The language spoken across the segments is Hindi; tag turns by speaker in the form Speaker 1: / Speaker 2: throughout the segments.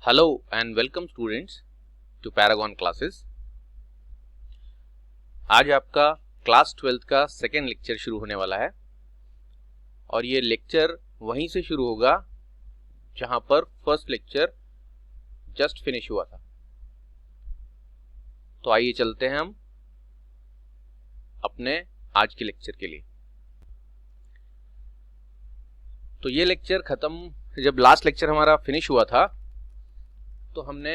Speaker 1: Hello and welcome students to Paragon classes। आज आपका क्लास 12th का सेकेंड लेक्चर शुरू होने वाला है और ये लेक्चर वहीं से शुरू होगा जहां पर फर्स्ट लेक्चर जस्ट फिनिश हुआ था। तो आइए चलते हैं हम अपने आज के लेक्चर के लिए। तो ये लेक्चर खत्म, जब लास्ट लेक्चर हमारा फिनिश हुआ था तो हमने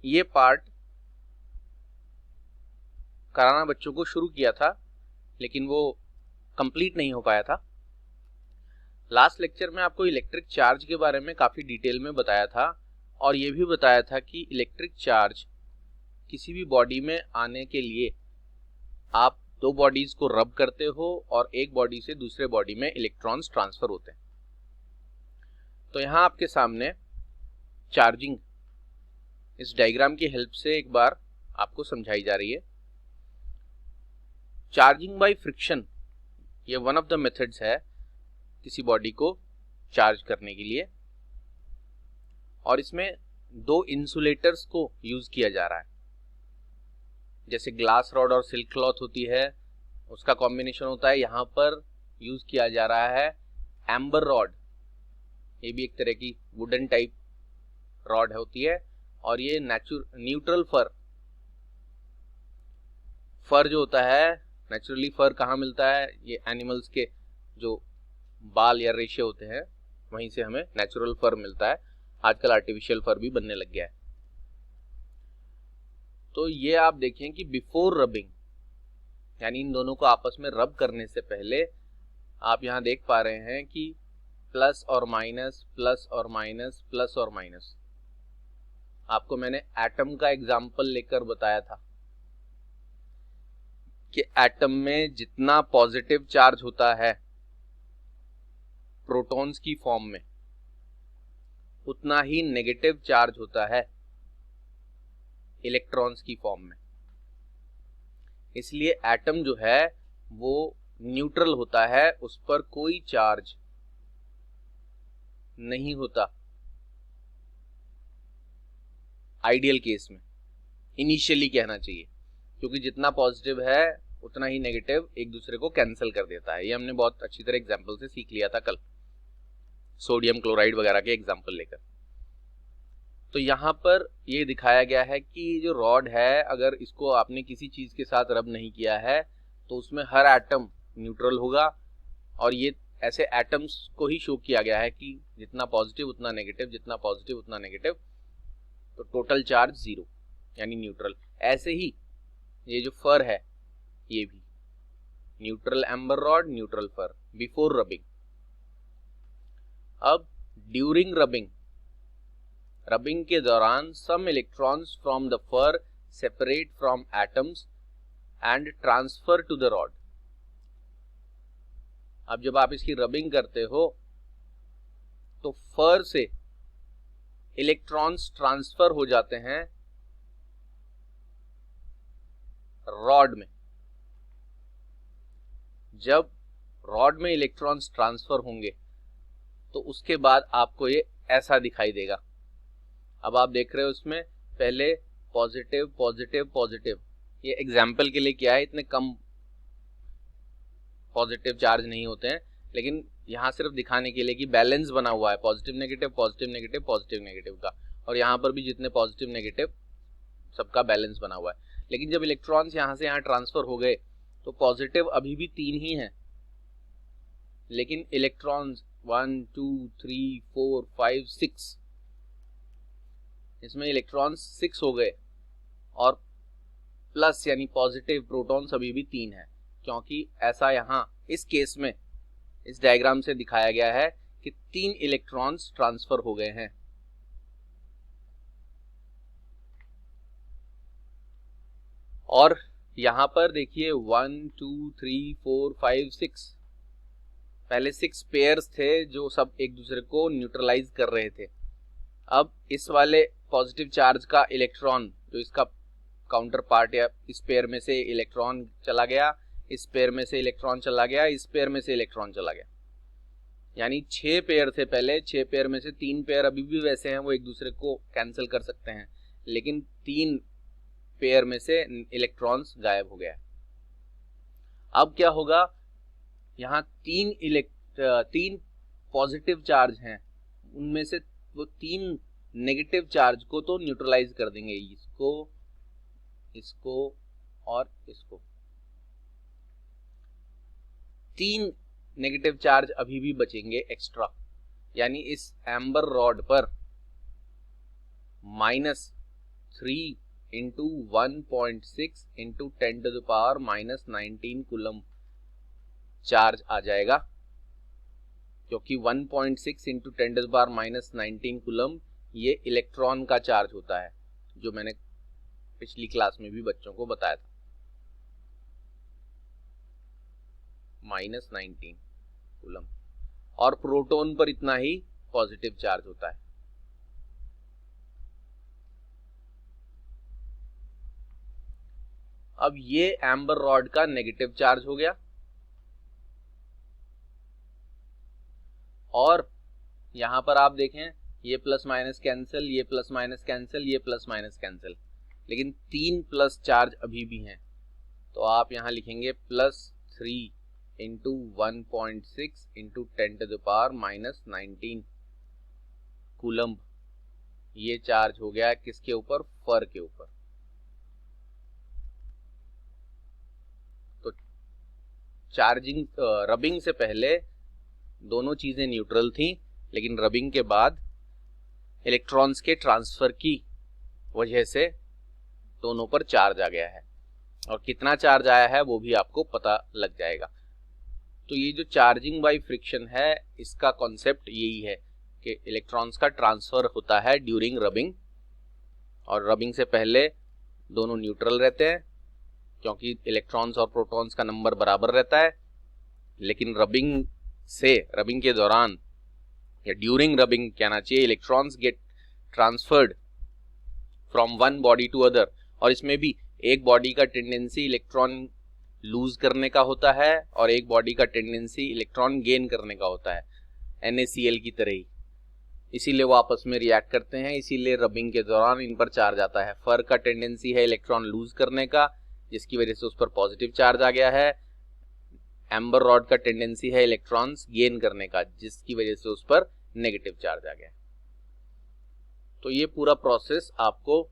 Speaker 1: ये पार्ट कराना बच्चों को शुरू किया था, लेकिन वो कंप्लीट नहीं हो पाया था। लास्ट लेक्चर में आपको इलेक्ट्रिक चार्ज के बारे में काफ़ी डिटेल में बताया था और ये भी बताया था कि इलेक्ट्रिक चार्ज किसी भी बॉडी में आने के लिए आप दो बॉडीज को रब करते हो और एक बॉडी से दूसरे बॉडी में इलेक्ट्रॉन्स ट्रांसफर होते हैं। तो यहाँ आपके सामने चार्जिंग इस डायग्राम की हेल्प से एक बार आपको समझाई जा रही है। चार्जिंग बाय फ्रिक्शन ये वन ऑफ द मेथड्स है किसी बॉडी को चार्ज करने के लिए, और इसमें दो इंसुलेटर्स को यूज किया जा रहा है। जैसे ग्लास रॉड और सिल्क क्लॉथ होती है, उसका कॉम्बिनेशन होता है। यहाँ पर यूज किया जा रहा है एम्बर रॉड, ये भी एक तरह की वुडन टाइप रॉड होती है। और ये न्यूट्रल फर जो होता है, नेचुरली फर कहाँ मिलता है? ये एनिमल्स के जो बाल या रेशे होते हैं वहीं से हमें नेचुरल फर मिलता है। आजकल आर्टिफिशियल फर भी बनने लग गया है। तो ये आप देखें कि बिफोर रबिंग, यानी इन दोनों को आपस में रब करने से पहले आप यहाँ देख पा रहे हैं कि प्लस और माइनस, प्लस और माइनस, प्लस और माइनस। आपको मैंने एटम का एग्जाम्पल लेकर बताया था कि एटम में जितना पॉजिटिव चार्ज होता है प्रोटॉन्स की फॉर्म में, उतना ही नेगेटिव चार्ज होता है इलेक्ट्रॉन्स की फॉर्म में। इसलिए एटम जो है वो न्यूट्रल होता है, उस पर कोई चार्ज नहीं होता आइडियल केस में, इनिशियली कहना चाहिए, क्योंकि जितना पॉजिटिव है उतना ही नेगेटिव एक दूसरे को कैंसिल कर देता है। ये हमने बहुत अच्छी तरह एग्जांपल से सीख लिया था कल, सोडियम क्लोराइड वगैरह के एग्जांपल लेकर। तो यहाँ पर ये दिखाया गया है कि जो रॉड है, अगर इसको आपने किसी चीज के साथ रब नहीं किया है तो उसमें हर एटम न्यूट्रल होगा। और ये ऐसे एटम्स को ही शो किया गया है कि जितना पॉजिटिव उतना नेगेटिव, जितना पॉजिटिव उतना नेगेटिव, तो टोटल चार्ज जीरो यानी न्यूट्रल। ऐसे ही ये जो फर है ये भी neutral amber rod, neutral fur before rubbing. अब ड्यूरिंग रबिंग के दौरान some electrons from the fur separate from atoms and transfer to the rod. अब जब आप इसकी रबिंग करते हो तो फर से इलेक्ट्रॉन्स ट्रांसफर हो जाते हैं रॉड में। जब रॉड में इलेक्ट्रॉन्स ट्रांसफर होंगे तो उसके बाद आपको ये ऐसा दिखाई देगा। अब आप देख रहे हो उसमें पहले पॉजिटिव पॉजिटिव पॉजिटिव। ये एग्जाम्पल के लिए क्या है, इतने कम पॉजिटिव चार्ज नहीं होते हैं, लेकिन यहाँ सिर्फ दिखाने के लिए कि बैलेंस बना हुआ है, positive negative positive negative positive negative का। और यहाँ पर भी जितने पॉजिटिव नेगेटिव सबका बैलेंस बना हुआ है। लेकिन जब इलेक्ट्रॉन्स यहाँ से यहाँ ट्रांसफर हो गए तो पॉजिटिव अभी भी 3 ही हैं, लेकिन इलेक्ट्रॉन्स 1 2 3 4 5 6, इसमें इलेक्ट्रॉन्स 6 हो गए और प्लस यानी पॉजिटिव प्रोटॉन्स अभी भी 3 है, क्योंकि ऐसा यहाँ इस केस में इस डायग्राम से दिखाया गया है कि 3 इलेक्ट्रॉन्स ट्रांसफर हो गए हैं। और यहां पर देखिए 1 2 3 4 5 6, पहले 6 पेयर्स थे जो सब एक दूसरे को न्यूट्रलाइज कर रहे थे। अब इस वाले पॉजिटिव चार्ज का इलेक्ट्रॉन, जो इसका काउंटर पार्ट या इस पेयर में से इलेक्ट्रॉन चला गया, इस पेयर में से इलेक्ट्रॉन चला गया, इस पेयर में से इलेक्ट्रॉन चला गया। यानी 6 पेयर से पहले 6 पेयर में से 3 पेयर अभी भी वैसे हैं, वो एक दूसरे को कैंसिल कर सकते हैं, लेकिन 3 पेयर में से इलेक्ट्रॉन्स गायब हो गया। अब क्या होगा, यहाँ 3 पॉजिटिव चार्ज हैं, उनमें से वो 3 नेगेटिव चार्ज को तो न्यूट्रलाइज कर देंगे, इसको, इसको और इसको। 3 नेगेटिव चार्ज अभी भी बचेंगे एक्स्ट्रा, यानी इस एम्बर रॉड पर -3 इंटू 1.6 इंटू 10⁻⁻19 कूलम चार्ज आ जाएगा, क्योंकि 1.6 इंटू 10⁻⁻19 कूलम ये इलेक्ट्रॉन का चार्ज होता है, जो मैंने पिछली क्लास में भी बच्चों को बताया था। -19 कूलम, और प्रोटॉन पर इतना ही पॉजिटिव चार्ज होता है। अब ये एम्बर रॉड का नेगेटिव चार्ज हो गया, और यहां पर आप देखें ये प्लस माइनस कैंसिल, ये प्लस माइनस कैंसिल, ये प्लस माइनस कैंसिल, लेकिन 3 प्लस चार्ज अभी भी हैं, तो आप यहां लिखेंगे +3 इंटू 1.6 इंटू 10⁻⁻19 कूलम। ये चार्ज हो गया किसके ऊपर, फर के ऊपर। तो चार्जिंग रबिंग से पहले दोनों चीजें न्यूट्रल थी, लेकिन रबिंग के बाद इलेक्ट्रॉन्स के ट्रांसफर की वजह से दोनों पर चार्ज आ गया है, और कितना चार्ज आया है वो भी आपको पता लग जाएगा। तो ये जो चार्जिंग बाय फ्रिक्शन है, इसका कॉन्सेप्ट यही है कि इलेक्ट्रॉन्स का ट्रांसफर होता है ड्यूरिंग रबिंग, और रबिंग से पहले दोनों न्यूट्रल रहते हैं, क्योंकि इलेक्ट्रॉन्स और प्रोटॉन्स का नंबर बराबर रहता है। लेकिन रबिंग के दौरान, या ड्यूरिंग रबिंग कहना चाहिए, electrons get transferred from one body to other, और इसमें भी एक बॉडी का टेंडेंसी इलेक्ट्रॉन लूज करने का होता है और एक बॉडी का टेंडेंसी इलेक्ट्रॉन गेन करने का होता है, NaCl की तरह ही। इसीलिए वो आपस में रिएक्ट करते हैं, इसीलिए रबिंग के दौरान इन पर चार्ज आता है। फर का टेंडेंसी है इलेक्ट्रॉन लूज करने का, जिसकी वजह से उस पर पॉजिटिव चार्ज आ गया है। एम्बर रॉड का टेंडेंसी है इलेक्ट्रॉन्स गेन करने का, जिसकी वजह से उस पर नेगेटिव चार्ज आ गया। तो ये पूरा प्रोसेस आपको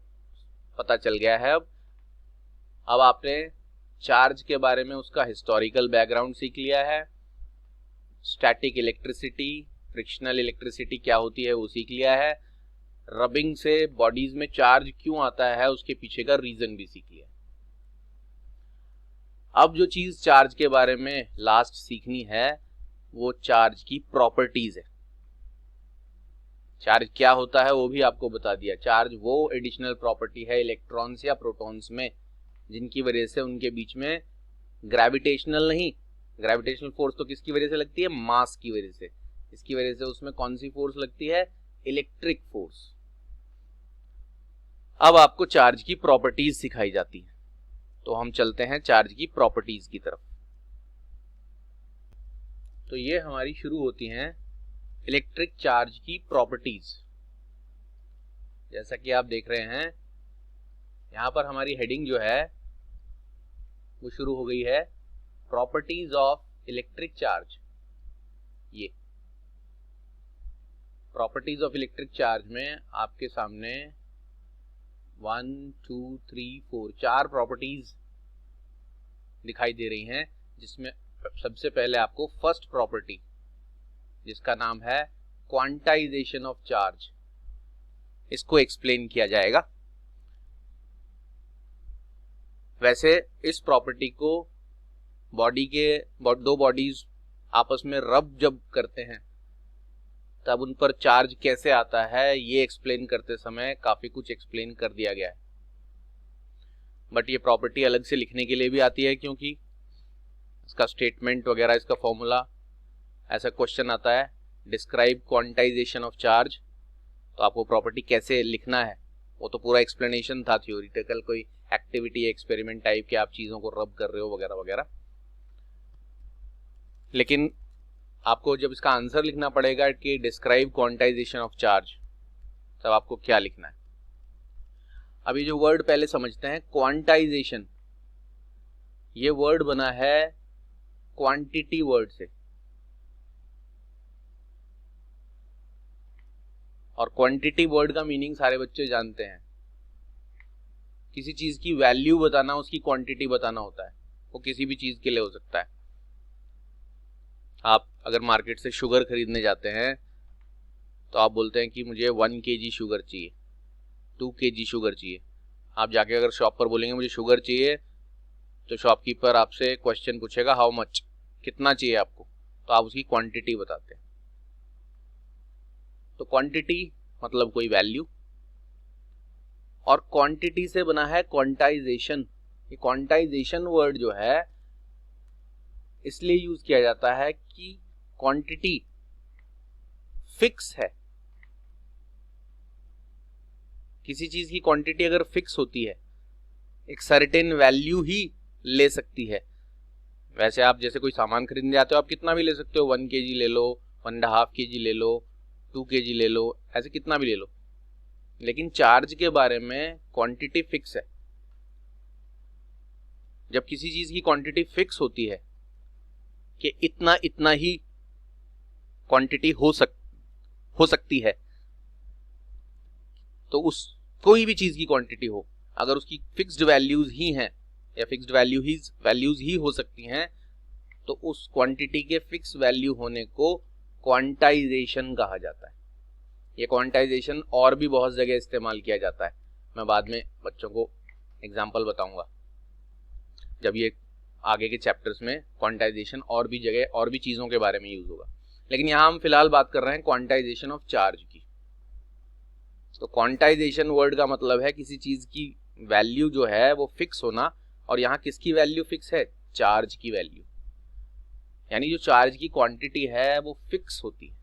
Speaker 1: पता चल गया है। अब आपने चार्ज के बारे में उसका हिस्टोरिकल बैकग्राउंड सीख लिया है, स्टैटिक इलेक्ट्रिसिटी, फ्रिक्शनल इलेक्ट्रिसिटी क्या होती है वो सीख लिया है, रबिंग से बॉडीज में चार्ज क्यों आता है उसके पीछे का रीजन भी सीख लिया। अब जो चीज चार्ज के बारे में लास्ट सीखनी है वो चार्ज की प्रॉपर्टीज है। चार्ज क्या होता है वो भी आपको बता दिया। चार्ज वो एडिशनल प्रॉपर्टी है इलेक्ट्रॉन्स या प्रोटॉन्स में जिनकी वजह से उनके बीच में ग्रेविटेशनल फोर्स तो किसकी वजह से लगती है, मास की वजह से। इसकी वजह से उसमें कौन सी फोर्स लगती है, इलेक्ट्रिक फोर्स। अब आपको चार्ज की प्रॉपर्टीज सिखाई जाती है, तो हम चलते हैं चार्ज की प्रॉपर्टीज की तरफ। तो ये हमारी शुरू होती हैं इलेक्ट्रिक चार्ज की प्रॉपर्टीज। जैसा कि आप देख रहे हैं यहां पर हमारी हेडिंग जो है वो शुरू हो गई है प्रॉपर्टीज ऑफ इलेक्ट्रिक चार्ज। ये प्रॉपर्टीज ऑफ इलेक्ट्रिक चार्ज में आपके सामने 1 2 3 4 4 प्रॉपर्टीज दिखाई दे रही हैं, जिसमें सबसे पहले आपको फर्स्ट प्रॉपर्टी, जिसका नाम है क्वांटाइजेशन ऑफ चार्ज, इसको एक्सप्लेन किया जाएगा। वैसे इस प्रॉपर्टी को दो बॉडीज आपस में रब जब करते हैं तब उन पर चार्ज कैसे आता है ये एक्सप्लेन करते समय काफी कुछ एक्सप्लेन कर दिया गया है। बट ये प्रॉपर्टी अलग से लिखने के लिए भी आती है, क्योंकि इसका स्टेटमेंट वगैरह, इसका फॉर्मूला, ऐसा क्वेश्चन आता है डिस्क्राइब क्वांटाइजेशन ऑफ चार्ज, तो आपको प्रॉपर्टी कैसे लिखना है वो तो पूरा एक्सप्लेनेशन था, थ्योरेटिकल कोई एक्टिविटी एक्सपेरिमेंट टाइप के आप चीजों को रब कर रहे हो वगैरह वगैरह। लेकिन आपको जब इसका आंसर लिखना पड़ेगा कि डिस्क्राइब क्वांटाइजेशन ऑफ चार्ज, तब आपको क्या लिखना है। अभी जो वर्ड पहले समझते हैं, क्वांटाइजेशन, ये वर्ड बना है क्वांटिटी वर्ड से, और क्वांटिटी वर्ड का मीनिंग सारे बच्चे जानते हैं। किसी चीज की वैल्यू बताना, उसकी क्वांटिटी बताना होता है। वो किसी भी चीज के लिए हो सकता है। आप अगर मार्केट से शुगर खरीदने जाते हैं तो आप बोलते हैं कि मुझे 1 kg शुगर चाहिए, 2 kg शुगर चाहिए। आप जाके अगर शॉप पर बोलेंगे मुझे शुगर चाहिए, तो शॉपकीपर आपसे क्वेश्चन पूछेगा हाउ मच, कितना चाहिए आपको, तो आप उसकी क्वांटिटी बताते हैं। तो क्वांटिटी मतलब कोई वैल्यू, और क्वांटिटी से बना है क्वांटाइजेशन। ये क्वांटाइजेशन वर्ड जो है इसलिए यूज किया जाता है कि क्वांटिटी फिक्स है। किसी चीज की क्वांटिटी अगर फिक्स होती है, एक सर्टेन वैल्यू ही ले सकती है। वैसे आप जैसे कोई सामान खरीदने जाते हो, आप कितना भी ले सकते हो, 1 kg ले लो, 1.5 kg ले लो, 2 kg ले लो, ऐसे कितना भी ले लो। लेकिन चार्ज के बारे में क्वांटिटी फिक्स है। जब किसी चीज की क्वांटिटी फिक्स होती है कि इतना इतना ही क्वांटिटी हो सकती है, तो उस कोई भी चीज की क्वांटिटी हो, अगर उसकी फिक्स्ड वैल्यूज ही हैं या फिक्स्ड वैल्यूज ही हो सकती हैं, तो उस क्वांटिटी के फिक्स वैल्यू होने को क्वांटाइजेशन कहा जाता है। ये क्वांटाइजेशन और भी बहुत जगह इस्तेमाल किया जाता है। मैं बाद में बच्चों को एग्जांपल बताऊंगा जब ये आगे के चैप्टर्स में क्वांटाइजेशन और भी जगह और भी चीजों के बारे में यूज होगा। लेकिन यहां हम फिलहाल बात कर रहे हैं क्वांटाइजेशन ऑफ चार्ज की। तो क्वांटाइजेशन वर्ड का मतलब है किसी चीज की वैल्यू जो है वो फिक्स होना, और यहाँ किसकी वैल्यू फिक्स है, चार्ज की वैल्यू। यानी जो चार्ज की क्वांटिटी है वो फिक्स होती है।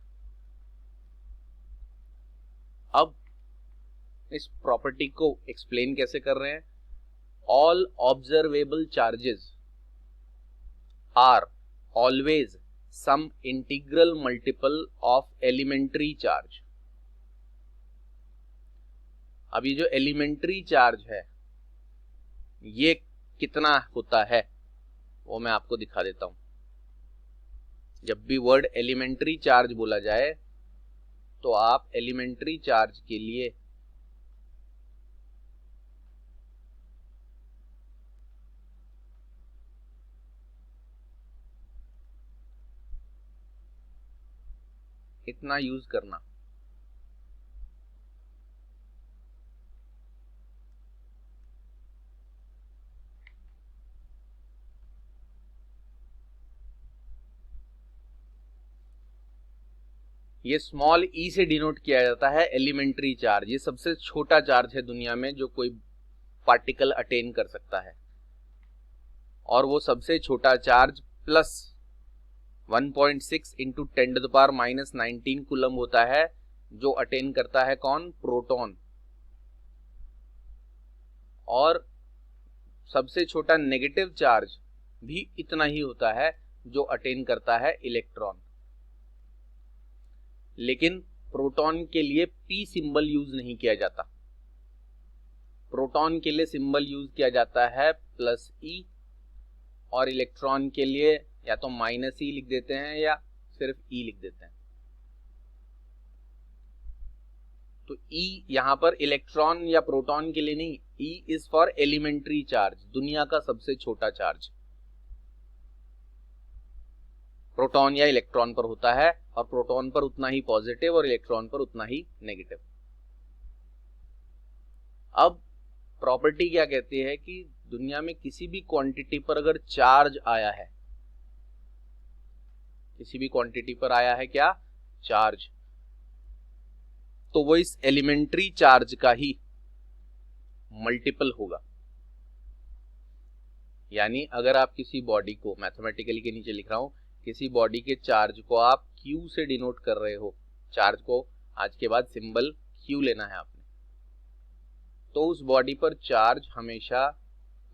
Speaker 1: अब इस प्रॉपर्टी को एक्सप्लेन कैसे कर रहे हैं, all observable charges are always some integral multiple of elementary charge. अब ये जो एलिमेंट्री चार्ज है ये कितना होता है वो मैं आपको दिखा देता हूं। जब भी वर्ड एलिमेंट्री चार्ज बोला जाए तो आप एलिमेंट्री चार्ज के लिए इतना यूज करना। ये स्मॉल ई से डिनोट किया जाता है एलिमेंट्री चार्ज। ये सबसे छोटा चार्ज है दुनिया में जो कोई पार्टिकल अटेन कर सकता है, और वो सबसे छोटा चार्ज प्लस 1.6 इंटू 10⁻⁻19 कूलम होता है, जो अटेन करता है कौन, प्रोटॉन। और सबसे छोटा नेगेटिव चार्ज भी इतना ही होता है जो अटेन करता है इलेक्ट्रॉन। लेकिन प्रोटॉन के लिए पी सिंबल यूज नहीं किया जाता। प्रोटॉन के लिए सिंबल यूज किया जाता है प्लस ई, और इलेक्ट्रॉन के लिए या तो माइनस ई लिख देते हैं या सिर्फ ई लिख देते हैं। तो ई यहां पर इलेक्ट्रॉन या प्रोटॉन के लिए नहीं, e is for elementary charge, दुनिया का सबसे छोटा चार्ज प्रोटॉन या इलेक्ट्रॉन पर होता है, और प्रोटॉन पर उतना ही पॉजिटिव और इलेक्ट्रॉन पर उतना ही नेगेटिव। अब प्रॉपर्टी क्या कहती है कि दुनिया में किसी भी क्वांटिटी पर अगर चार्ज आया है, किसी भी क्वांटिटी पर आया है क्या, चार्ज, तो वो इस एलिमेंट्री चार्ज का ही मल्टीपल होगा। यानी अगर आप किसी बॉडी को, मैथमेटिकली के नीचे लिख रहा हूं, किसी बॉडी के चार्ज को आप Q से डिनोट कर रहे हो, चार्ज को आज के बाद सिंबल Q लेना है आपने, तो उस बॉडी पर चार्ज हमेशा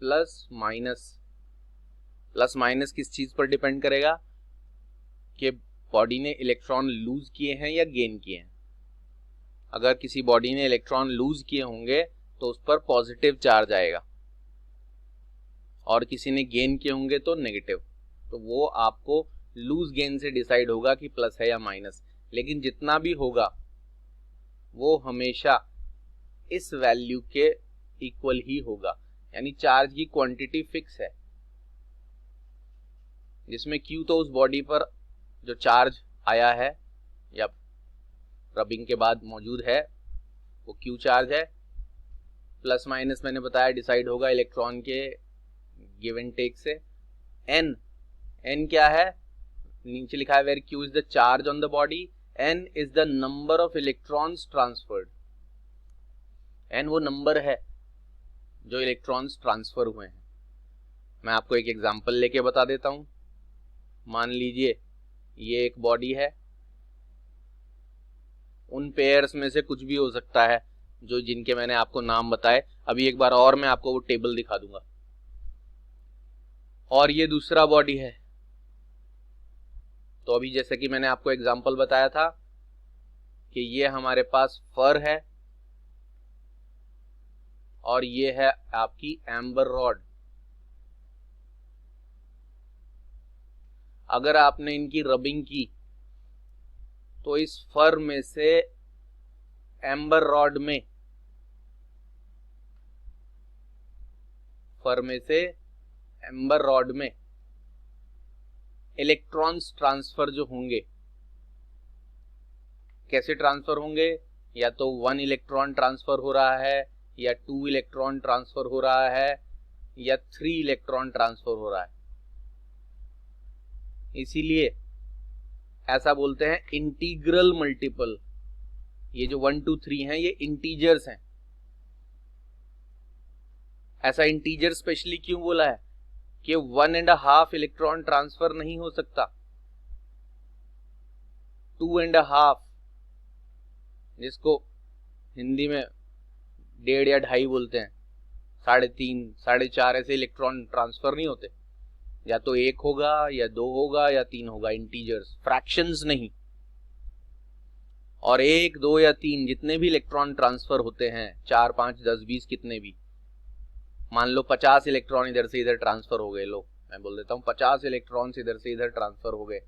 Speaker 1: प्लस माइनस किस चीज पर डिपेंड करेगा कि बॉडी ने इलेक्ट्रॉन लूज किए हैं या गेन किए हैं। अगर किसी बॉडी ने इलेक्ट्रॉन लूज किए होंगे तो उस पर पॉजिटिव चार्ज आएगा, और किसी ने गेन किए होंगे तो नेगेटिव। तो वो आपको लूज गेन से डिसाइड होगा कि प्लस है या माइनस, लेकिन जितना भी होगा वो हमेशा इस वैल्यू के इक्वल ही होगा, यानी चार्ज की क्वांटिटी फिक्स है, जिसमें Q तो उस बॉडी पर जो चार्ज आया है या रबिंग के बाद मौजूद है वो Q चार्ज है, प्लस माइनस मैंने बताया डिसाइड होगा इलेक्ट्रॉन के गिव एंड टेक से। N क्या है, नीचे लिखा है where Q is the charge on the body, N is the number of electrons transferred. N वो नंबर है जो इलेक्ट्रॉन्स ट्रांसफर हुए हैं। मैं आपको एक एग्जांपल लेके बता देता हूं। मान लीजिए ये एक बॉडी है, उन पेयर्स में से कुछ भी हो सकता है जो जिनके मैंने आपको नाम बताए। अभी एक बार और मैं आपको वो टेबल दिखा दूंगा। और ये दूसरा बॉडी है, तो अभी जैसे कि मैंने आपको एग्जांपल बताया था कि ये हमारे पास फर है और ये है आपकी एम्बर रॉड। अगर आपने इनकी रबिंग की तो इस फर में से एम्बर रॉड में इलेक्ट्रॉन्स ट्रांसफर जो होंगे, कैसे ट्रांसफर होंगे, या तो 1 इलेक्ट्रॉन ट्रांसफर हो रहा है, या 2 इलेक्ट्रॉन ट्रांसफर हो रहा है, या 3 इलेक्ट्रॉन ट्रांसफर हो रहा है। इसीलिए ऐसा बोलते हैं इंटीग्रल मल्टीपल। ये जो 1 2 3 हैं ये इंटीजर्स हैं। ऐसा इंटीजर स्पेशली क्यों बोला है कि 1.5 इलेक्ट्रॉन ट्रांसफर नहीं हो सकता, 2.5, जिसको हिंदी में 1.5 या 2.5 बोलते हैं, 3.5 4.5 ऐसे इलेक्ट्रॉन ट्रांसफर नहीं होते। या तो 1 होगा या 2 होगा या 3 होगा, इंटीजर्स, फ्रैक्शंस नहीं। और 1 2 या 3 जितने भी इलेक्ट्रॉन ट्रांसफर होते हैं, 4 5 10 20 कितने भी, मान लो 50 इलेक्ट्रॉन इधर से इधर ट्रांसफर हो गए, लो मैं बोल देता हूं 50 इलेक्ट्रॉन इधर से इधर ट्रांसफर हो गए,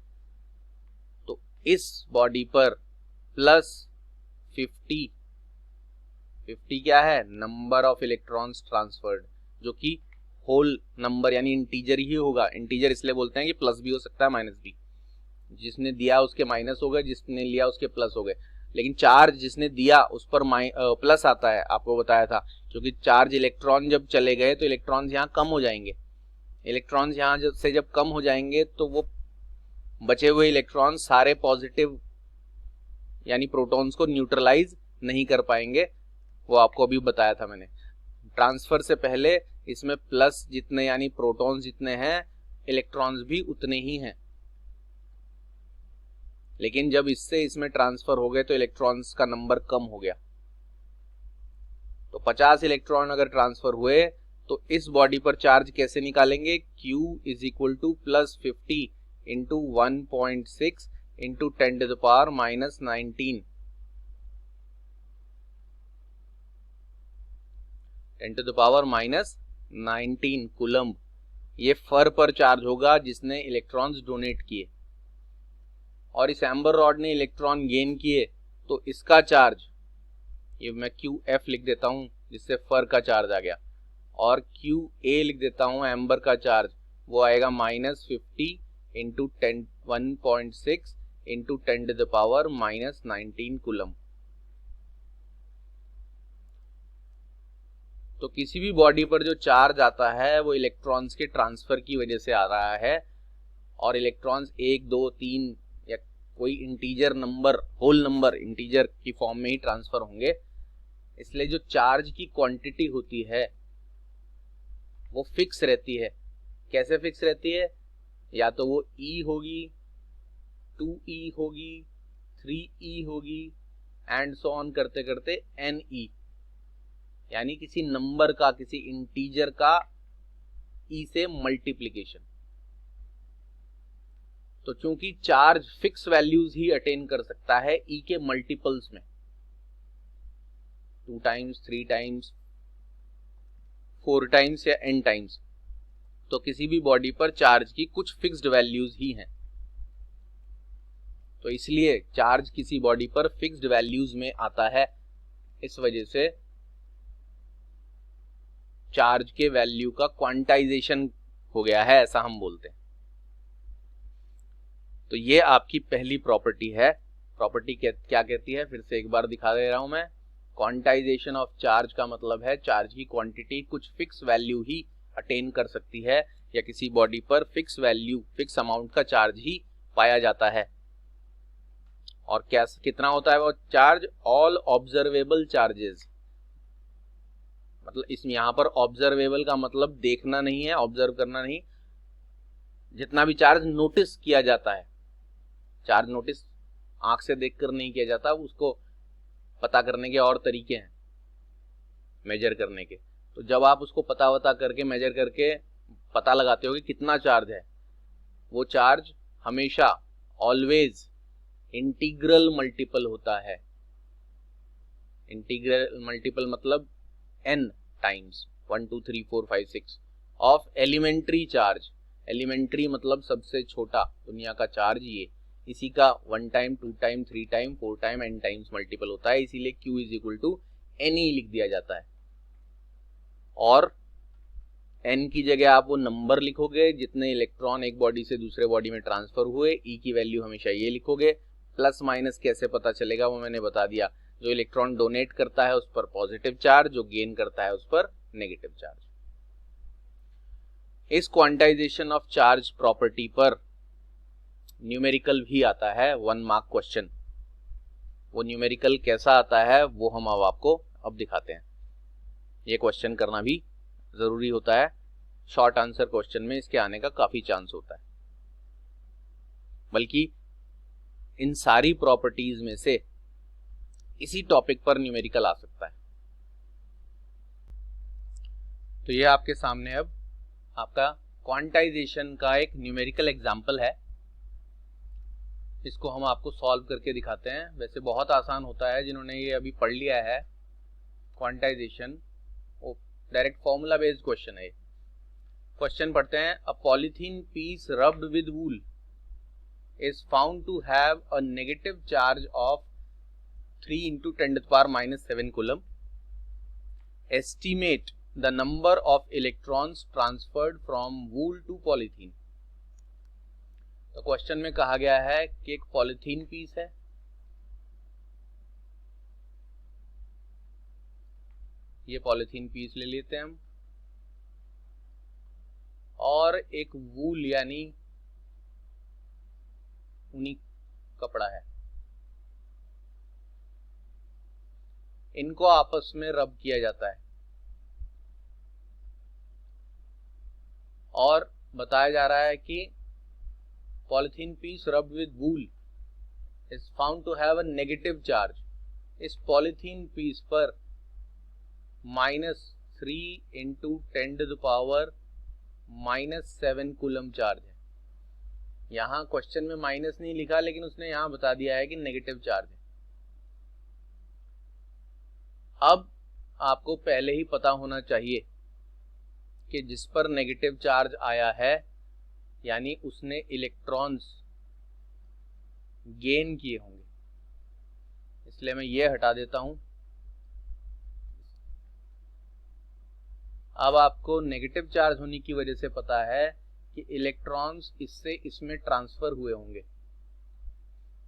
Speaker 1: तो इस बॉडी पर प्लस 50 क्या है, नंबर ऑफ इलेक्ट्रॉन्स ट्रांसफर्ड, जो कि होल नंबर यानी इंटीजर ही होगा। इंटीजर इसलिए बोलते हैं कि प्लस भी हो सकता है माइनस भी, जिसने दिया उसके माइनस हो गए, जिसने लिया उसके प्लस हो गए। लेकिन चार्ज जिसने दिया उस पर प्लस आता है, आपको बताया था, क्योंकि चार्ज इलेक्ट्रॉन जब चले गए तो इलेक्ट्रॉन्स यहाँ कम हो जाएंगे। इलेक्ट्रॉन्स यहाँ से जब कम हो जाएंगे तो वो बचे हुए इलेक्ट्रॉन सारे पॉजिटिव यानी प्रोटॉन्स को न्यूट्रलाइज नहीं कर पाएंगे। वो आपको अभी बताया था मैंने। ट्रांसफर से पहले इसमें प्लस जितने यानी प्रोटॉन्स जितने हैं, इलेक्ट्रॉन्स भी उतने ही हैं। लेकिन जब इससे इसमें ट्रांसफर हो गए तो इलेक्ट्रॉन्स का नंबर कम हो गया। तो 50 इलेक्ट्रॉन अगर ट्रांसफर हुए तो इस बॉडी पर चार्ज कैसे निकालेंगे, Q is equal to plus 50 into 1.6 into 10 to the power minus 19, 10 to the power minus 19 coulomb. ये फर पर चार्ज होगा जिसने इलेक्ट्रॉन्स डोनेट किए, और इस एम्बर रॉड ने इलेक्ट्रॉन गेन किए तो इसका चार्ज, ये मैं QF लिख देता हूं जिससे फर का चार्ज आ गया, और QA लिख देता हूं एम्बर का चार्ज, वो आएगा minus 50 into 1.6 into 10 to the power minus 19 coulomb. तो किसी भी बॉडी पर जो चार्ज आता है वो इलेक्ट्रॉन्स के ट्रांसफर की वजह से आ रहा है, और इलेक्ट्रॉन्स 1 2 3 या कोई integer number, whole number integer की फॉर्म में ही ट्रांसफर होंगे। इसलिए जो चार्ज की क्वांटिटी होती है वो फिक्स रहती है। कैसे फिक्स रहती है, या तो वो E होगी, 2E होगी, 3E होगी, एंड सो ऑन करते करते NE, यानी किसी नंबर का, किसी इंटीजर का E से मल्टीप्लिकेशन। तो चूंकि चार्ज फिक्स वैल्यूज ही अटेन कर सकता है ई के मल्टीपल्स में, 2 टाइम्स, 3 टाइम्स, 4 टाइम्स या n टाइम्स, तो किसी भी बॉडी पर चार्ज की कुछ फिक्स्ड वैल्यूज ही हैं। तो इसलिए चार्ज किसी बॉडी पर फिक्स्ड वैल्यूज में आता है, इस वजह से चार्ज के वैल्यू का क्वांटाइजेशन हो गया है, ऐसा हम बोलते हैं। तो ये आपकी पहली प्रॉपर्टी है। प्रॉपर्टी क्या कहती है, फिर से एक बार दिखा दे रहा हूं मैं। क्वांटाइजेशन ऑफ चार्ज का मतलब है चार्ज की क्वांटिटी कुछ फिक्स वैल्यू ही अटेन कर सकती है, या किसी बॉडी पर फिक्स वैल्यू, फिक्स अमाउंट का चार्ज ही पाया जाता है। और क्या कितना होता है वो चार्ज? All observable charges. मतलब इसमें यहां पर ऑब्जर्वेबल का मतलब देखना नहीं है, ऑब्जर्व करना नहीं, जितना भी चार्ज नोटिस किया जाता है। चार्ज नोटिस आंख से देखकर नहीं किया जाता, उसको पता करने के और तरीके हैं मेजर करने के। तो जब आप उसको पता करके, मेजर करके पता लगाते हो कि कितना चार्ज है, वो चार्ज हमेशा ऑलवेज इंटीग्रल मल्टीपल होता है। इंटीग्रल मल्टीपल मतलब n times 1 2 3 4 5 6 of elementary charge. Elementary मतलब सबसे छोटा दुनिया का चार्ज, ये इसी का 1 time, 2 time, 3 time, 4 time, n times multiple होता है, इसीलिए q is equal to NE लिख दिया जाता है। और n की जगह आप वो नंबर लिखोगे जितने इलेक्ट्रॉन एक बॉडी से दूसरे बॉडी में ट्रांसफर हुए, e की वैल्यू हमेशा ये लिखोगे। प्लस माइनस कैसे पता चलेगा वो मैंने बता दिया। जो इलेक्ट्रॉन डोनेट करता है उस पर पॉजिटिव चार्ज, जो गेन करता है उस पर नेगेटिव चार्ज। इस क्वांटाइजेशन ऑफ चार्ज प्रॉपर्टी पर न्यूमेरिकल भी आता है, 1 मार्क क्वेश्चन। वो न्यूमेरिकल कैसा आता है वो हम अब आपको दिखाते हैं। ये क्वेश्चन करना भी जरूरी होता है, शॉर्ट आंसर क्वेश्चन में इसके आने का काफी चांस होता है। बल्कि इन सारी प्रॉपर्टीज में से इसी टॉपिक पर न्यूमेरिकल आ सकता है। तो ये आपके सामने अब आपका क्वांटाइजेशन का एक न्यूमेरिकल एग्जांपल है। इसको हम आपको सॉल्व करके दिखाते हैं। वैसे बहुत आसान होता है, जिन्होंने ये अभी पढ़ लिया है क्वांटाइजेशन, वो डायरेक्ट फॉर्मूला बेस्ड क्वेश्चन है। क्वेश्चन पढ़ते हैं। A polythene piece rubbed with wool is found to have a negative charge of 3 into 10 to the power minus 7 coulomb. Estimate the number of electrons transferred from wool to polythene. तो क्वेश्चन में कहा गया है कि एक पॉलीथीन पीस है, ये पॉलीथीन पीस ले लेते हैं हम, और एक वूल यानी ऊनी कपड़ा है, इनको आपस में रब किया जाता है और बताया जा रहा है कि polythene piece rubbed with wool is found to have a negative charge. इस पॉलीथीन पीस पर -3 into 10 to the power -7 कूलम चार्ज है। यहां क्वेश्चन में माइनस नहीं लिखा, लेकिन उसने यहां बता दिया है कि नेगेटिव चार्ज है। अब आपको पहले ही पता होना चाहिए कि जिस पर नेगेटिव चार्ज आया है यानी उसने इलेक्ट्रॉन्स गेन किए होंगे, इसलिए मैं ये हटा देता हूं। अब आपको नेगेटिव चार्ज होने की वजह से पता है कि इलेक्ट्रॉन्स इससे इसमें ट्रांसफर हुए होंगे।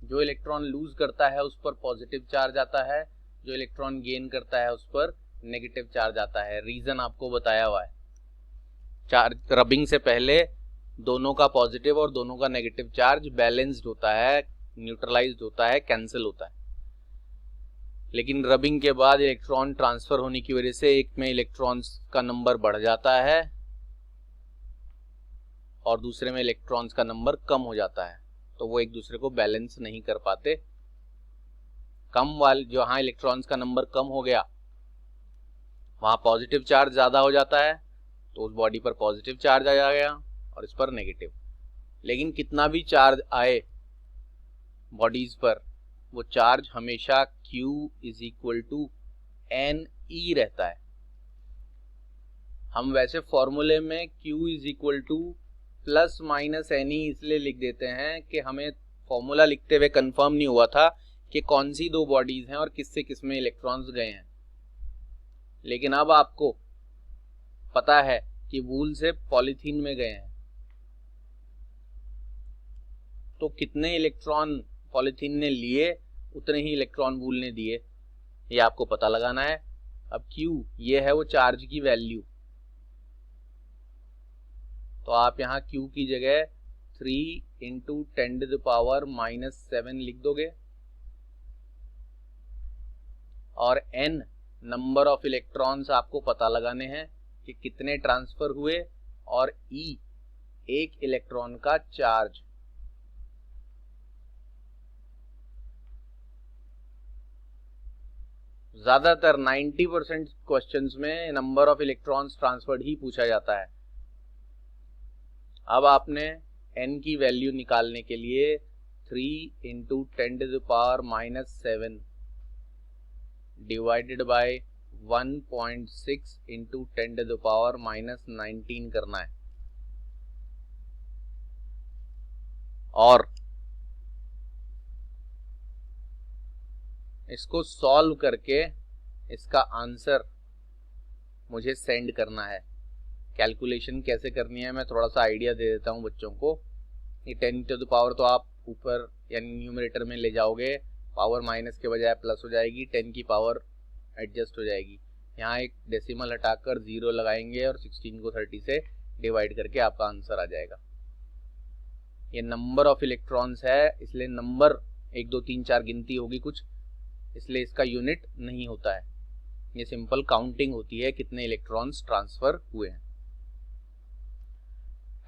Speaker 1: जो इलेक्ट्रॉन लूज करता है उस पर पॉजिटिव चार्ज आता है, जो इलेक्ट्रॉन गेन करता है उस पर नेगेटिव चार्ज आता है। रीजन आपको बताया हुआ है। चार्ज रबिंग से पहले दोनों का पॉजिटिव और दोनों का नेगेटिव चार्ज बैलेंस्ड होता है, न्यूट्रलाइज्ड होता है, कैंसिल होता है। लेकिन रबिंग के बाद इलेक्ट्रॉन ट्रांसफर होने की वजह से एक में इलेक्ट्रॉन्स का नंबर बढ़ जाता है और दूसरे में इलेक्ट्रॉन्स का नंबर कम हो जाता है, तो वो एक दूसरे को बैलेंस नहीं कर पाते। कम वाले जहां इलेक्ट्रॉन्स का नंबर कम हो गया वहां पॉजिटिव चार्ज ज्यादा हो जाता है, तो उस बॉडी पर पॉजिटिव चार्ज आ गया और इस पर नेगेटिव। लेकिन कितना भी चार्ज आए बॉडीज पर, वो चार्ज हमेशा Q is equal to n e रहता है। हम वैसे फॉर्मूले में Q is equal to plus minus n e इसलिए लिख देते हैं कि हमें फॉर्मूला लिखते हुए कंफर्म नहीं हुआ था कि कौन सी दो बॉडीज हैं और किससे किसमें इलेक्ट्रॉन्स गए हैं। लेकिन अब आपको पता है कि वूल से पॉलीथीन में गए हैं, तो कितने इलेक्ट्रॉन पॉलीथीन ने लिए उतने ही इलेक्ट्रॉन वूल ने दिए, ये आपको पता लगाना है। अब Q ये है वो चार्ज की वैल्यू, तो आप यहाँ Q की जगह 3 इंटू 10⁻⁻⁷ लिख दोगे, और N नंबर ऑफ इलेक्ट्रॉन्स आपको पता लगाने हैं कि कितने ट्रांसफर हुए, और E एक इलेक्ट्रॉन का चार्ज। ज्यादातर 90% क्वेश्चंस में नंबर ऑफ इलेक्ट्रॉन्स ट्रांसफर्ड ही पूछा जाता है। अब आपने N की वैल्यू निकालने के लिए 3 इंटू 10⁻⁷ डिवाइडेड बाय 1.6 इंटू 10⁻⁻19 करना है, और इसको सॉल्व करके इसका आंसर मुझे सेंड करना है। कैलकुलेशन कैसे करनी है मैं थोड़ा सा आइडिया दे देता हूँ बच्चों को। ये 10 टू द पावर तो आप ऊपर यानी न्यूमरेटर में ले जाओगे, पावर माइनस के बजाय प्लस हो जाएगी, 10 की पावर एडजस्ट हो जाएगी। यहाँ एक डेसिमल हटाकर 0 लगाएंगे और 16 को 30 से डिवाइड करके आपका आंसर आ जाएगा। ये नंबर ऑफ इलेक्ट्रॉन्स है, इसलिए नंबर 1 2 3 4 गिनती होगी कुछ, इसलिए इसका यूनिट नहीं होता है। ये सिंपल काउंटिंग होती है कितने इलेक्ट्रॉन्स ट्रांसफर हुए हैं।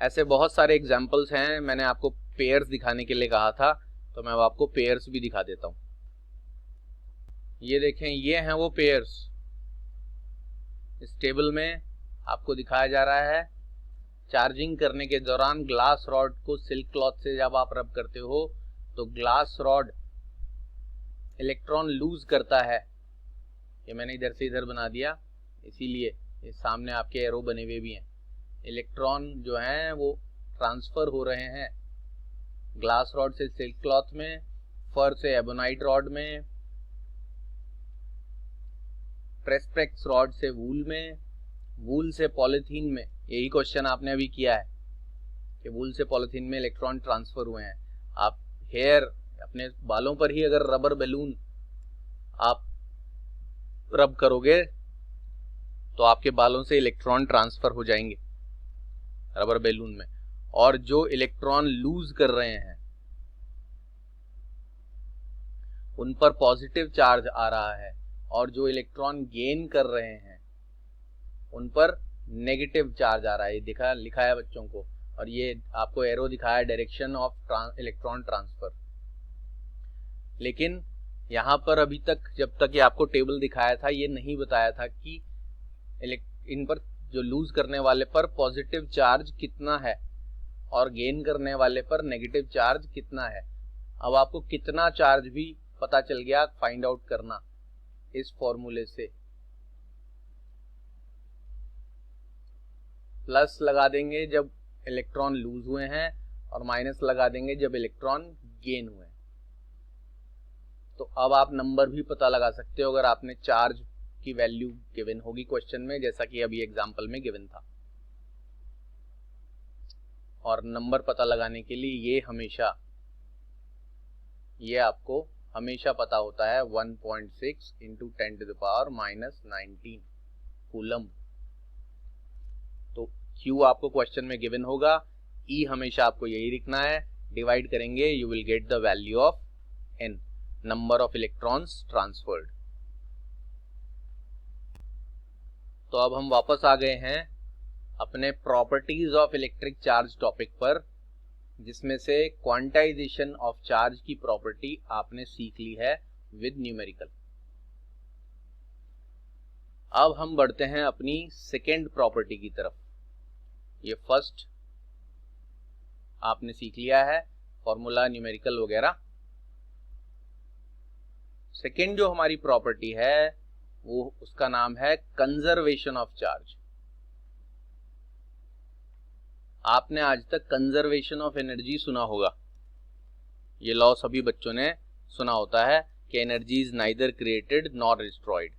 Speaker 1: ऐसे बहुत सारे एग्जाम्पल्स हैं। मैंने आपको पेयर्स दिखाने के लिए कहा था, तो मैं अब आपको पेयर्स भी दिखा देता हूं। ये देखें, ये हैं वो पेयर्स। इस टेबल में आपको दिखाया जा रहा है चार्जिंग करने के दौरान ग्लास रॉड को सिल्क क्लॉथ से जब आप रब करते हो तो ग्लास रॉड इलेक्ट्रॉन लूज करता है। ये मैंने इधर से इधर बना दिया, इसीलिए ये सामने आपके एरो बने हुए भी हैं। इलेक्ट्रॉन जो हैं वो ट्रांसफर हो रहे हैं ग्लास रॉड से सिल्क क्लॉथ में, फर से एबोनाइट रॉड में, प्रेसपेक्स रॉड से वूल में, वूल से पॉलीथीन में। यही क्वेश्चन आपने अभी किया है कि वूल से पॉलीथीन में इलेक्ट्रॉन ट्रांसफर हुए हैं। आप हेयर अपने बालों पर ही अगर रबर बैलून आप रब करोगे तो आपके बालों से इलेक्ट्रॉन ट्रांसफर हो जाएंगे रबर बैलून में। और जो इलेक्ट्रॉन लूज कर रहे हैं उन पर पॉजिटिव चार्ज आ रहा है, और जो इलेक्ट्रॉन गेन कर रहे हैं उन पर नेगेटिव चार्ज आ रहा है। ये लिखा है बच्चों को, और ये आपको एरो दिखाया है डायरेक्शन ऑफ इलेक्ट्रॉन ट्रांसफर। लेकिन यहां पर अभी तक जब तक ये आपको टेबल दिखाया था ये नहीं बताया था कि इन पर जो लूज करने वाले पर पॉजिटिव चार्ज कितना है और गेन करने वाले पर नेगेटिव चार्ज कितना है। अब आपको कितना चार्ज भी पता चल गया फाइंड आउट करना इस फॉर्मूले से। प्लस लगा देंगे जब इलेक्ट्रॉन लूज हुए हैं और माइनस लगा देंगे जब इलेक्ट्रॉन गेन हुए हैं। तो अब आप नंबर भी पता लगा सकते हो अगर आपने चार्ज की वैल्यू गिवन होगी क्वेश्चन में, जैसा कि अभी एग्जांपल में गिवन था। और नंबर पता लगाने के लिए ये आपको हमेशा पता होता है 1.6 इंटू 10⁻⁻19 कूलम। तो Q आपको क्वेश्चन में गिवन होगा, E हमेशा आपको यही लिखना है, डिवाइड करेंगे you will get the value of N, number of electrons transferred. तो अब हम वापस आ गए हैं अपने properties of electric charge topic पर, जिसमें से क्वांटाइजेशन ऑफ चार्ज की प्रॉपर्टी आपने सीख ली है विद न्यूमेरिकल। अब हम बढ़ते हैं अपनी सेकेंड प्रॉपर्टी की तरफ। ये फर्स्ट आपने सीख लिया है, फॉर्मूला, न्यूमेरिकल वगैरह। सेकेंड जो हमारी प्रॉपर्टी है वो उसका नाम है कंजर्वेशन ऑफ चार्ज। आपने आज तक कंजर्वेशन ऑफ एनर्जी सुना होगा, ये लॉ सभी बच्चों ने सुना होता है कि energy is neither created nor destroyed,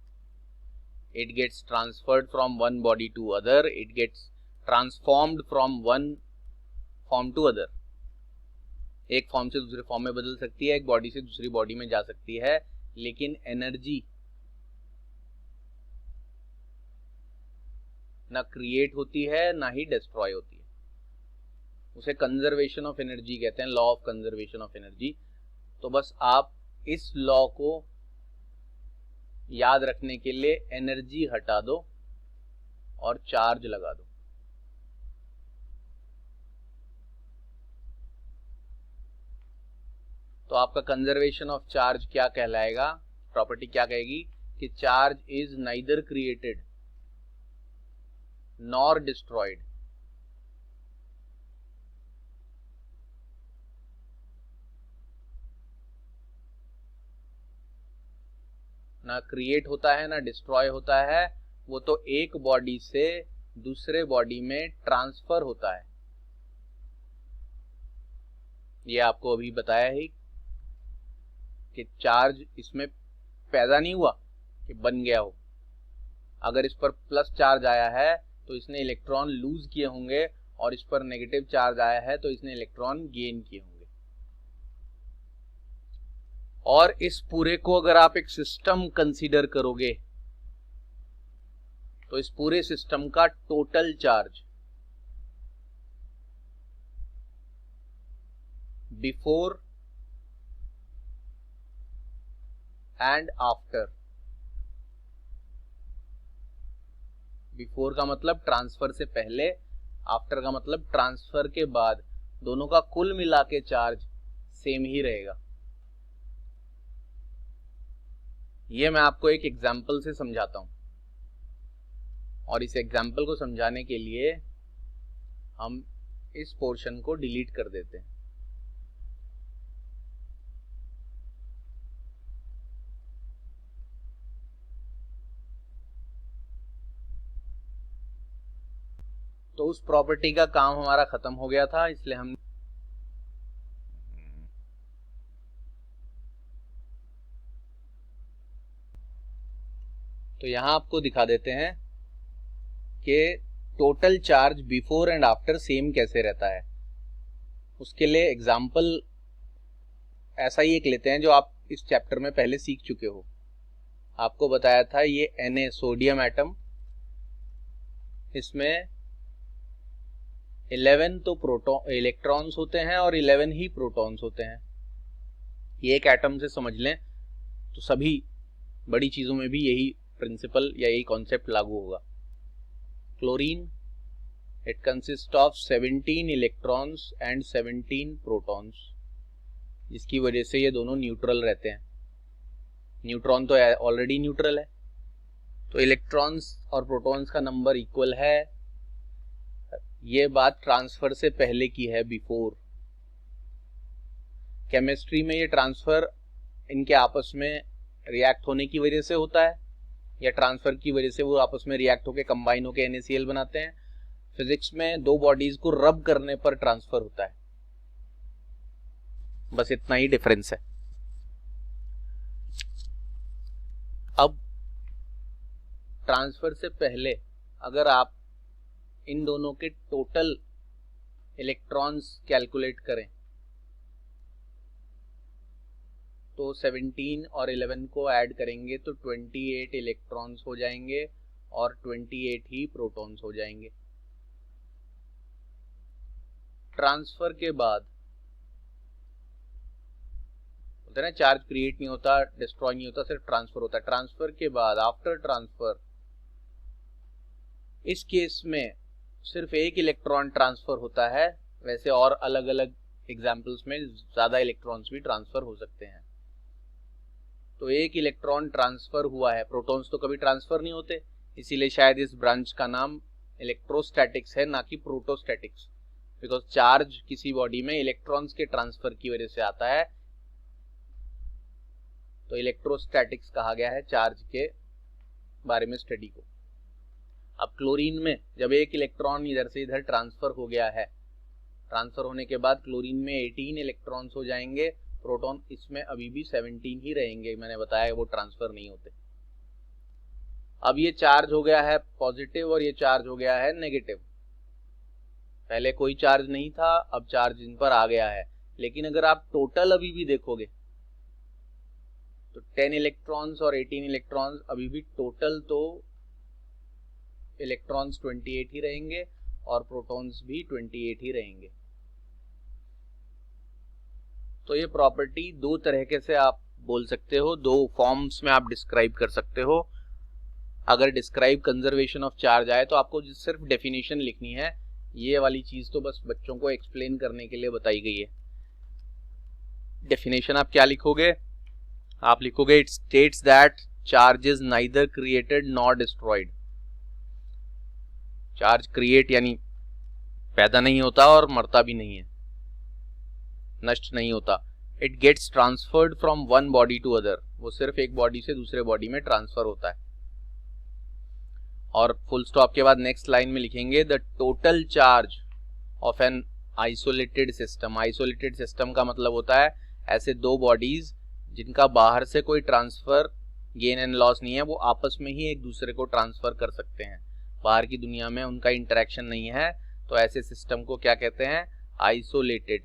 Speaker 1: it gets transferred from one body to other, it gets transformed from one form to other. एक फॉर्म से दूसरे फॉर्म में बदल सकती है, एक बॉडी से दूसरी बॉडी में जा सकती है, लेकिन एनर्जी ना क्रिएट होती है ना ही डिस्ट्रॉय होती है। उसे कंजर्वेशन ऑफ एनर्जी कहते हैं, law of conservation of energy. तो बस आप इस लॉ को याद रखने के लिए एनर्जी हटा दो और चार्ज लगा दो। तो आपका कंजर्वेशन ऑफ चार्ज क्या कहलाएगा, प्रॉपर्टी क्या कहेगी कि charge is neither created nor destroyed. ना क्रिएट होता है ना डिस्ट्रॉय होता है, वो तो एक बॉडी से दूसरे बॉडी में ट्रांसफर होता है। ये आपको अभी बताया ही कि चार्ज इसमें पैदा नहीं हुआ कि बन गया हो। अगर इस पर प्लस चार्ज आया है तो इसने इलेक्ट्रॉन लूज किए होंगे, और इस पर नेगेटिव चार्ज आया है तो इसने इलेक्ट्रॉन गेन किए होंगे। और इस पूरे को अगर आप एक सिस्टम कंसीडर करोगे तो इस पूरे सिस्टम का total charge before and after, before का मतलब ट्रांसफर से पहले, आफ्टर का मतलब ट्रांसफर के बाद, दोनों का कुल मिला के चार्ज सेम ही रहेगा। ये मैं आपको एक एग्जाम्पल से समझाता हूं, और इस एग्जाम्पल को समझाने के लिए हम इस पोर्शन को डिलीट कर देते हैं। तो उस प्रॉपर्टी का काम हमारा खत्म हो गया था, इसलिए हम तो यहां आपको दिखा देते हैं कि total charge before and after same कैसे रहता है। उसके लिए एग्जाम्पल ऐसा ही एक लेते हैं जो आप इस चैप्टर में पहले सीख चुके हो। आपको बताया था ये Na सोडियम एटम, इसमें 11 तो प्रोटॉन इलेक्ट्रॉन्स होते हैं और 11 ही प्रोटॉन्स होते हैं। ये एक एटम से समझ लें तो सभी बड़ी चीजों में भी यही प्रिंसिपल या यही कॉन्सेप्ट लागू होगा। Chlorine, it consist of 17 electrons and 17 protons, जिसकी वजह से ये दोनों न्यूट्रल रहते हैं। न्यूट्रॉन तो ऑलरेडी न्यूट्रल है, तो इलेक्ट्रॉन्स और प्रोटॉन्स का नंबर इक्वल है। ये बात ट्रांसफर से पहले की है, बिफोर। केमिस्ट्री में ये ट्रांसफर इनके आपस में रिएक्ट होने की वजह से होता है, या ट्रांसफर की वजह से वो आपस में रिएक्ट होकर कंबाइन होकर NaCl बनाते हैं। फिजिक्स में दो बॉडीज को रब करने पर ट्रांसफर होता है, बस इतना ही डिफरेंस है। अब ट्रांसफर से पहले अगर आप इन दोनों के टोटल इलेक्ट्रॉन्स कैलकुलेट करें तो 17 और 11 को ऐड करेंगे तो 28 इलेक्ट्रॉन्स हो जाएंगे और 28 ही प्रोटॉन्स हो जाएंगे। ट्रांसफर के बाद बोलते हैं ना, चार्ज क्रिएट नहीं होता, डिस्ट्रॉय नहीं होता, सिर्फ ट्रांसफर होता है। ट्रांसफर के बाद, आफ्टर ट्रांसफर, इस केस में सिर्फ एक इलेक्ट्रॉन ट्रांसफर होता है। वैसे और अलग अलग एग्जाम्पल्स में ज्यादा इलेक्ट्रॉन्स भी ट्रांसफर हो सकते हैं। तो एक इलेक्ट्रॉन ट्रांसफर हुआ है, प्रोटॉन्स तो कभी ट्रांसफर नहीं होते, इसीलिए शायद इस ब्रांच का नाम इलेक्ट्रोस्टैटिक्स है, ना कि प्रोटोस्टैटिक्स, बिकॉज चार्ज किसी बॉडी में इलेक्ट्रॉन्स के ट्रांसफर की वजह से आता है, तो इलेक्ट्रोस्टैटिक्स कहा गया है चार्ज के बारे में स्टडी को। अब क्लोरीन में जब एक इलेक्ट्रॉन इधर से इधर ट्रांसफर हो गया है, ट्रांसफर होने के बाद क्लोरीन में 18 इलेक्ट्रॉन्स हो जाएंगे, प्रोटॉन इसमें अभी भी 17 ही रहेंगे, मैंने बताया वो ट्रांसफर नहीं होते। अब ये चार्ज हो गया है पॉजिटिव और ये चार्ज हो गया है नेगेटिव। पहले कोई चार्ज नहीं था, अब चार्ज इन पर आ गया है, लेकिन अगर आप टोटल अभी भी देखोगे तो 10 इलेक्ट्रॉन्स और 18 इलेक्ट्रॉन्स, अभी भी टोटल तो इलेक्ट्रॉन्स 28 ही रहेंगे और प्रोटॉन्स भी 28 ही रहेंगे। तो ये प्रॉपर्टी दो तरीके से आप बोल सकते हो, दो फॉर्म्स में आप डिस्क्राइब कर सकते हो। अगर डिस्क्राइब कंजर्वेशन ऑफ चार्ज आए तो आपको सिर्फ डेफिनेशन लिखनी है, ये वाली चीज तो बस बच्चों को एक्सप्लेन करने के लिए बताई गई है। डेफिनेशन आप क्या लिखोगे? आप लिखोगे it states that charge is neither created nor destroyed. Charge create यानी पैदा नहीं होता और मरता भी नहीं है, नष्ट नहीं होता। It gets transferred from one body to other, वो सिर्फ एक बॉडी से दूसरे बॉडी में ट्रांसफर होता है। और फुल स्टॉप के बाद नेक्स्ट लाइन में लिखेंगे the total charge of an isolated system. Isolated system का मतलब होता है ऐसे दो बॉडीज जिनका बाहर से कोई ट्रांसफर गेन एंड लॉस नहीं है, वो आपस में ही एक दूसरे को ट्रांसफर कर सकते हैं, बाहर की दुनिया में उनका इंटरेक्शन नहीं है, तो ऐसे सिस्टम को क्या कहते हैं? Isolated.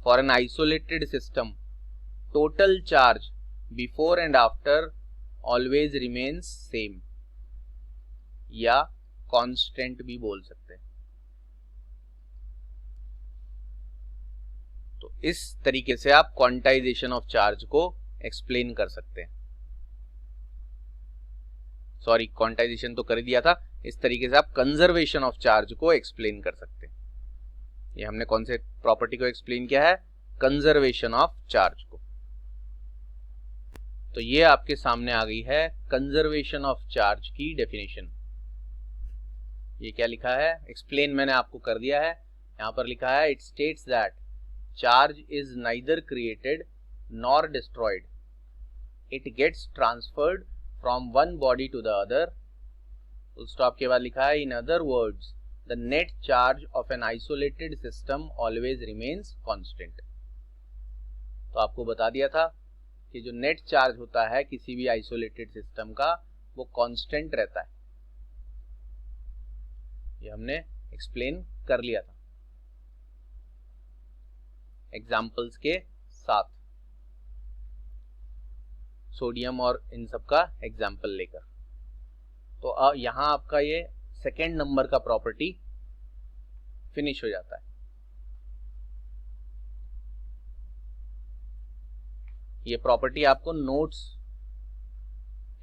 Speaker 1: For an isolated system total charge before and after always remains same, या कांस्टेंट भी बोल सकते हैं। तो इस तरीके से आप क्वांटाइजेशन ऑफ चार्ज को एक्सप्लेन कर सकते हैं। सॉरी, क्वांटाइजेशन तो कर दिया था। इस तरीके से आप कंजर्वेशन ऑफ चार्ज को एक्सप्लेन कर सकते हैं। ये हमने कौन से प्रॉपर्टी को एक्सप्लेन किया है? कंजर्वेशन ऑफ चार्ज को। तो ये आपके सामने आ गई है कंजर्वेशन ऑफ चार्ज की डेफिनेशन। ये क्या लिखा है? एक्सप्लेन मैंने आपको कर दिया है। यहां पर लिखा है it states that charge is neither created nor destroyed, it gets transferred from one body to the other. Full stop के बाद लिखा है in other words the net charge of an isolated system always remains constant. तो आपको बता दिया था कि जो नेट चार्ज होता है किसी भी आइसोलेटेड सिस्टम का, वो कांस्टेंट रहता है। ये हमने एक्सप्लेन कर लिया था एग्जाम्पल्स के साथ, सोडियम और इन सब का एग्जाम्पल लेकर। तो यहां आपका ये सेकेंड नंबर का प्रॉपर्टी फिनिश हो जाता है। ये प्रॉपर्टी आपको नोट्स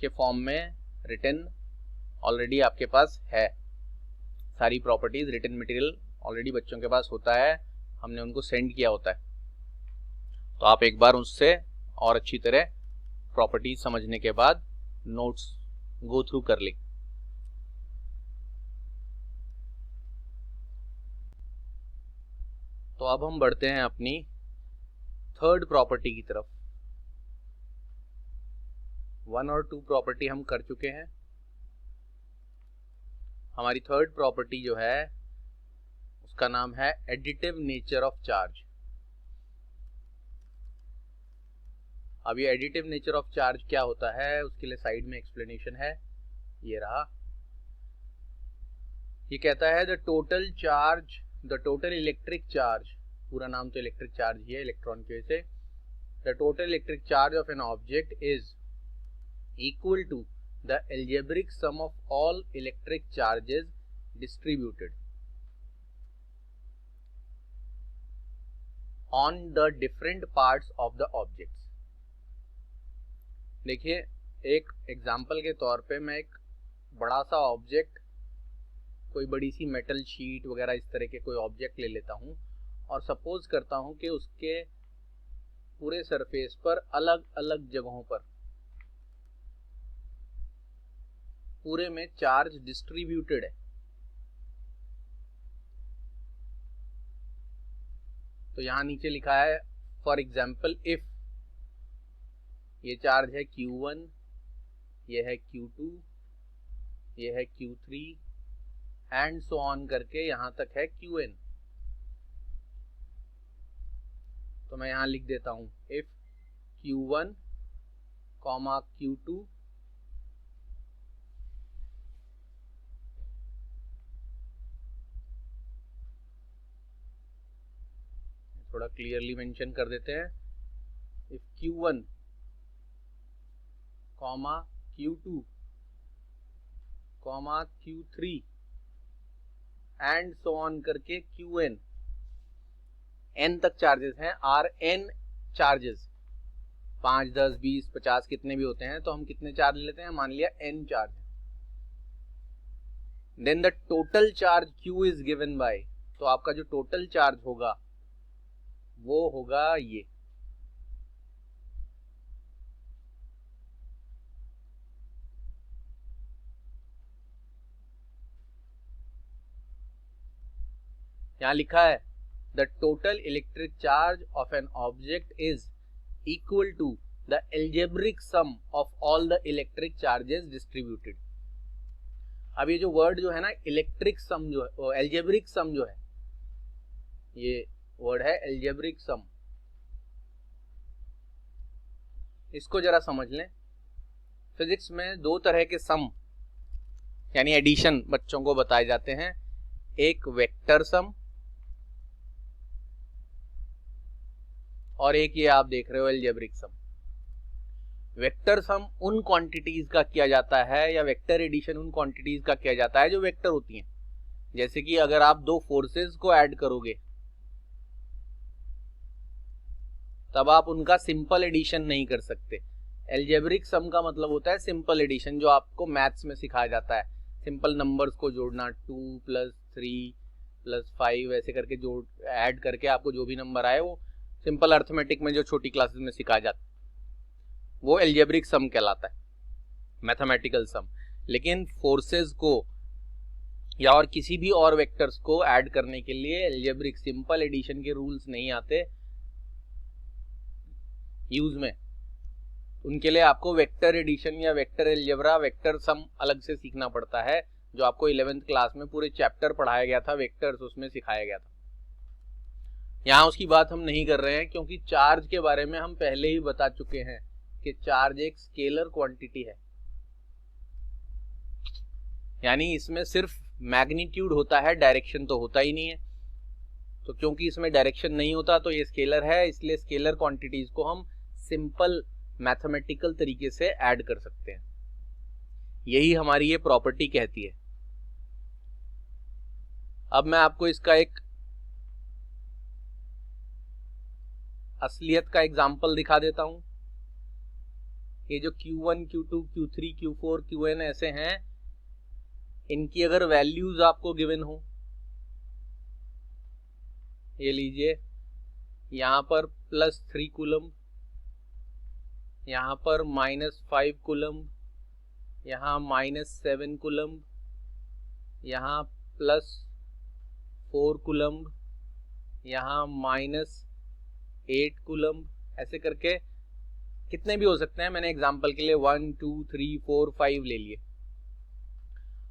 Speaker 1: के फॉर्म में रिटन ऑलरेडी आपके पास है। सारी प्रॉपर्टीज रिटन मटेरियल ऑलरेडी बच्चों के पास होता है, हमने उनको सेंड किया होता है। तो आप एक बार उससे और अच्छी तरह प्रॉपर्टीज समझने के बाद नोट्स गो थ्रू कर ले। तो अब हम बढ़ते हैं अपनी थर्ड प्रॉपर्टी की तरफ। 1 और 2 प्रॉपर्टी हम कर चुके हैं। हमारी थर्ड प्रॉपर्टी जो है उसका नाम है एडिटिव नेचर ऑफ चार्ज। अब ये एडिटिव नेचर ऑफ चार्ज क्या होता है उसके लिए साइड में एक्सप्लेनेशन है, ये रहा। ये कहता है the total charge, the total electric charge, पूरा नाम तो इलेक्ट्रिक चार्ज ही है इलेक्ट्रॉन की वजह से, the total electric charge of an object is equal to the algebraic sum of all electric charges distributed on the different parts of the objects। देखिए, एक एग्जांपल के तौर पे मैं एक बड़ा सा ऑब्जेक्ट, कोई बड़ी सी मेटल शीट वगैरह इस तरह के कोई ऑब्जेक्ट ले लेता हूं और सपोज करता हूं कि उसके पूरे सरफेस पर अलग अलग जगहों पर पूरे में चार्ज डिस्ट्रीब्यूटेड है। तो यहाँ नीचे लिखा है फॉर एग्जाम्पल इफ ये चार्ज है Q1, ये है Q2, ये है Q3 एंड सो ऑन करके यहाँ तक है Qn। तो मैं यहाँ लिख देता हूँ इफ Q1, Q2 थोड़ा क्लियरली मेंशन कर देते हैं। If Q1, Q2, Q3 and so on करके Qn, n तक चार्जेस हैं, आर n चार्जेस 5, 10, 20, 50 कितने भी होते हैं, तो हम कितने चार्ज लेते हैं, मान लिया n charge. Then the total charge Q is given by, तो आपका जो टोटल चार्ज होगा वो होगा ये। यहां लिखा है the total electric charge of an object is equal to the algebraic sum of all the electric charges distributed. अब ये जो वर्ड जो है ना इलेक्ट्रिक सम जो है, एल्जेब्रिक सम जो है, ये वर्ड है एल्जेब्रिक सम, इसको जरा समझ लें। फिजिक्स में दो तरह के सम यानी एडिशन बच्चों को बताए जाते हैं, एक वेक्टर सम और एक ये आप देख रहे हो एल्जेब्रिक सम। वेक्टर सम उन क्वांटिटीज का किया जाता है या वेक्टर एडिशन उन क्वांटिटीज का किया जाता है जो वेक्टर होती हैं। जैसे कि अगर आप दो फोर्सेस को ऐड करोगे तब आप उनका सिंपल एडिशन नहीं कर सकते। एल्जेब्रिक सम का मतलब होता है सिंपल एडिशन, जो आपको मैथ्स में सिखाया जाता है। सिंपल नंबर्स को जोड़ना, 2 + 3 + 5 ऐसे करके जोड़ ऐड करके आपको जो भी नंबर आए वो सिंपल अर्थमेटिक में जो छोटी क्लासेस में सिखाया जाता है वो एल्जेब्रिक सम कहलाता है, मैथमेटिकल सम। लेकिन फोर्सेस को या और किसी भी और वेक्टर्स को ऐड करने के लिए एल्जेब्रिक सिंपल एडिशन के रूल्स नहीं आते यूज में। उनके लिए आपको वेक्टर एडिशन या वेक्टर एल्जेब्रा, वेक्टर सम अलग से सीखना पड़ता है, जो आपको 11th क्लास में पूरे चैप्टर पढ़ाया गया था वेक्टर्स, उसमें सिखाया गया था। यहाँ उसकी बात हम नहीं कर रहे हैं क्योंकि चार्ज के बारे में हम पहले ही बता चुके हैं कि चार्ज एक स्केलर क्वांटिटी है, यानी इसमें सिर्फ मैग्नीट्यूड होता है, डायरेक्शन तो होता ही नहीं है। तो क्योंकि इसमें डायरेक्शन नहीं होता तो ये स्केलर है, इसलिए स्केलर क्वांटिटीज को हम सिंपल मैथमेटिकल तरीके से ऐड कर सकते हैं। यही हमारी ये प्रॉपर्टी कहती है। अब मैं आपको इसका एक असलियत का एग्जाम्पल दिखा देता हूं। ये जो Q1, Q2, Q3, Q4, Qn ऐसे हैं, इनकी अगर वैल्यूज आपको गिवन हो, ये लीजिए यहां पर +3 कूलम, यहां पर -5 कूलम, यहां -7 कूलम, यहां +4 कूलम, यहां -8 कूलम, ऐसे करके कितने भी हो सकते हैं। मैंने एग्जांपल के लिए 1, 2, 3, 4, 5 ले लिए।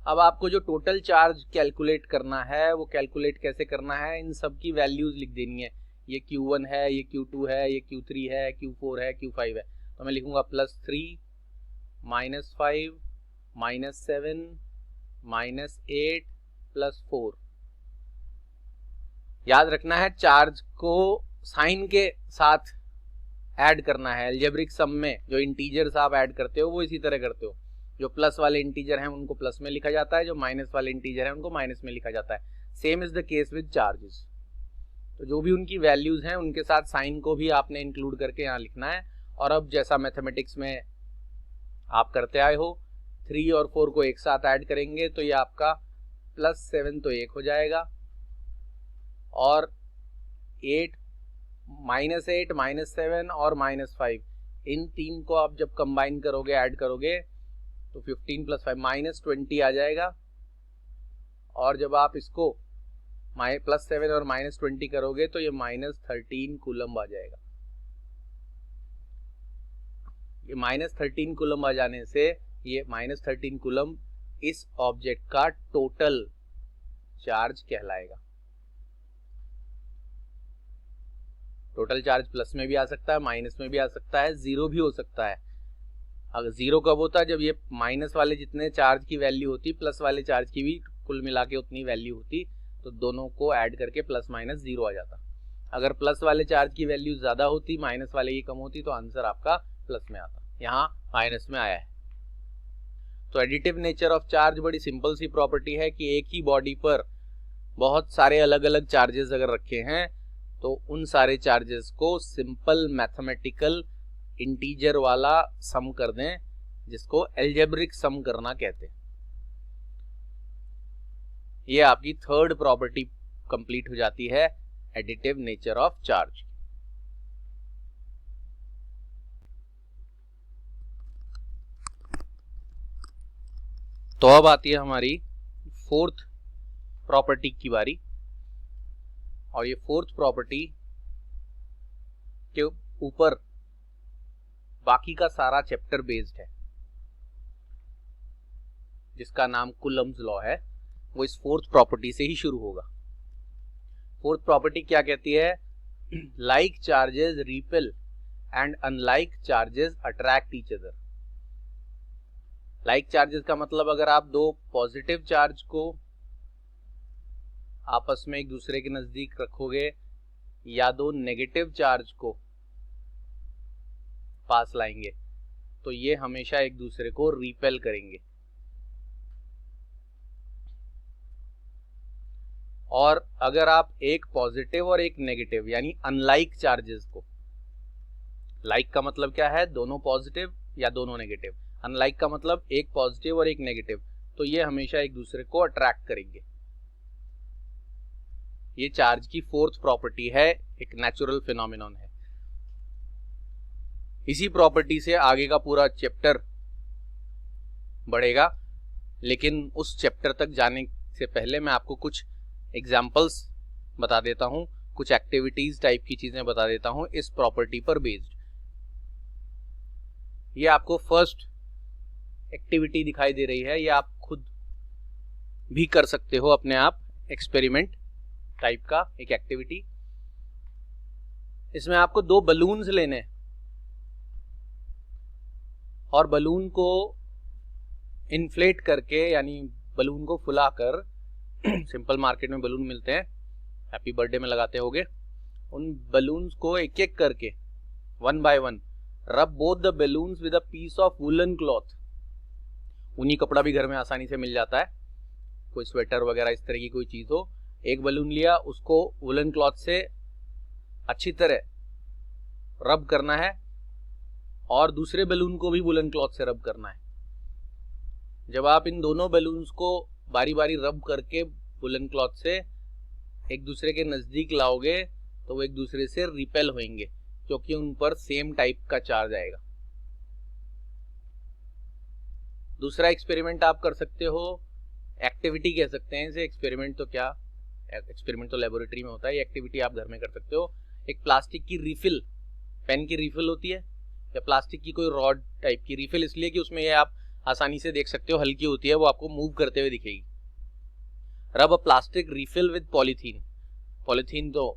Speaker 1: अब आपको जो टोटल चार्ज कैलकुलेट करना है वो कैलकुलेट कैसे करना है, इन सब की वैल्यूज लिख देनी है। ये Q1 है, ये Q2 है, ये Q3 है, Q4 है, Q5 है। तो मैं लिखूंगा +3, -5, -7, -8 +4। याद रखना है चार्ज को साइन के साथ ऐड करना है। अलजेब्रिक सम में जो इंटीजर्स आप ऐड करते हो वो इसी तरह करते हो। जो प्लस वाले इंटीजर हैं उनको प्लस में लिखा जाता है, जो माइनस वाले इंटीजर हैं उनको माइनस में लिखा जाता है। Same is the case with charges. तो जो भी उनकी वैल्यूज हैं उनके साथ साइन को भी आपने इंक्लूड करके यहाँ लिखना है। और अब जैसा मैथमेटिक्स में आप करते आए हो, 3 और 4 को एक साथ ऐड करेंगे तो ये आपका +7 तो 1 हो जाएगा, और 8, -8, -7 और -5 इन तीन को आप जब कंबाइन करोगे, ऐड करोगे तो 15 + 5 -20 आ जाएगा। और जब आप इसको +7 और -20 करोगे तो ये -13 कूलम आ जाएगा। ये -13 कूलम आ जाने से ये -13 कूलम इस ऑब्जेक्ट का टोटल चार्ज कहलाएगा। टोटल चार्ज प्लस में भी आ सकता है, माइनस में भी आ सकता है, जीरो भी हो सकता है। अगर जीरो कब होता है? जब ये माइनस वाले जितने चार्ज की वैल्यू होती, प्लस वाले चार्ज की भी कुल मिला के उतनी वैल्यू होती, तो दोनों को ऐड करके प्लस माइनस जीरो आ जाता। अगर प्लस वाले चार्ज की वैल्यू ज्यादा होती, माइनस वाले की कम होती, तो आंसर आपका प्लस में आता। यहाँ माइनस में आया है। तो एडिटिव नेचर ऑफ चार्ज बड़ी सिंपल सी प्रॉपर्टी है कि एक ही बॉडी पर बहुत सारे अलग अलग चार्जेस अगर रखे हैं तो उन सारे चार्जेस को सिंपल मैथमेटिकल इंटीजर वाला सम कर दें, जिसको एल्जेब्रिक सम करना कहते हैं। ये आपकी थर्ड प्रॉपर्टी कंप्लीट हो जाती है एडिटिव नेचर ऑफ चार्ज। तो अब आती है हमारी फोर्थ प्रॉपर्टी की बारी, और ये फोर्थ प्रॉपर्टी के ऊपर बाकी का सारा चैप्टर बेस्ड है, जिसका नाम कूलम्स लॉ है। वो इस फोर्थ प्रॉपर्टी से ही शुरू होगा। फोर्थ प्रॉपर्टी क्या कहती है? Like charges repel and unlike charges attract each other. Like charges का मतलब अगर आप दो पॉजिटिव चार्ज को आपस में एक दूसरे के नजदीक रखोगे या दो नेगेटिव चार्ज को पास लाएंगे, तो ये हमेशा एक दूसरे को रिपेल करेंगे। और अगर आप एक पॉजिटिव और एक नेगेटिव यानी अनलाइक चार्जेस को, लाइक का मतलब क्या है? दोनों पॉजिटिव या दोनों नेगेटिव। अनलाइक का मतलब एक पॉजिटिव और एक नेगेटिव, तो ये हमेशा एक दूसरे को अट्रैक्ट करेंगे। ये चार्ज की फोर्थ प्रॉपर्टी है, एक नेचुरल फिनोमिनन है। इसी प्रॉपर्टी से आगे का पूरा चैप्टर बढ़ेगा, लेकिन उस चैप्टर तक जाने से पहले मैं आपको कुछ एग्जाम्पल्स बता देता हूं, कुछ एक्टिविटीज टाइप की चीजें बता देता हूं इस प्रॉपर्टी पर बेस्ड। ये आपको फर्स्ट एक्टिविटी दिखाई दे रही है, ये आप खुद भी कर सकते हो अपने आप, एक्सपेरिमेंट टाइप का एक एक्टिविटी। इसमें आपको दो बलून्स लेने हैं और बलून को इन्फ्लेट करके, यानी बलून को फुलाकर, सिंपल मार्केट में बलून मिलते हैं, हैप्पी बर्थडे में लगाते होगे, उन बलून्स को एक एक करके one by one rub both the balloons with a piece of woollen cloth. ऊनी कपड़ा भी घर में आसानी से मिल जाता है, कोई स्वेटर वगैरह इस तरह की कोई चीज हो। एक बलून लिया, उसको वुलन क्लॉथ से अच्छी तरह रब करना है और दूसरे बलून को भी वुलन क्लॉथ से रब करना है। जब आप इन दोनों बलून्स को बारी बारी रब करके वुलन क्लॉथ से एक दूसरे के नजदीक लाओगे तो वो एक दूसरे से रिपेल होंगे, क्योंकि उन पर सेम टाइप का चार्ज आएगा। दूसरा एक्सपेरिमेंट आप कर सकते हो, एक्टिविटी कह सकते हैं इसे, एक्सपेरिमेंट तो क्या, एक्सपेरिमेंट तो लेबोरेटरी में होता है, ये एक्टिविटी आप घर में कर सकते हो। एक प्लास्टिक की रिफिल, पेन की रिफिल होती है, या प्लास्टिक की कोई रॉड टाइप की रिफिल, इसलिए कि उसमें ये आप आसानी से देख सकते हो, हल्की होती है, वो आपको मूव करते हुए दिखेगी। रब अ plastic refill with polythene. Polythene तो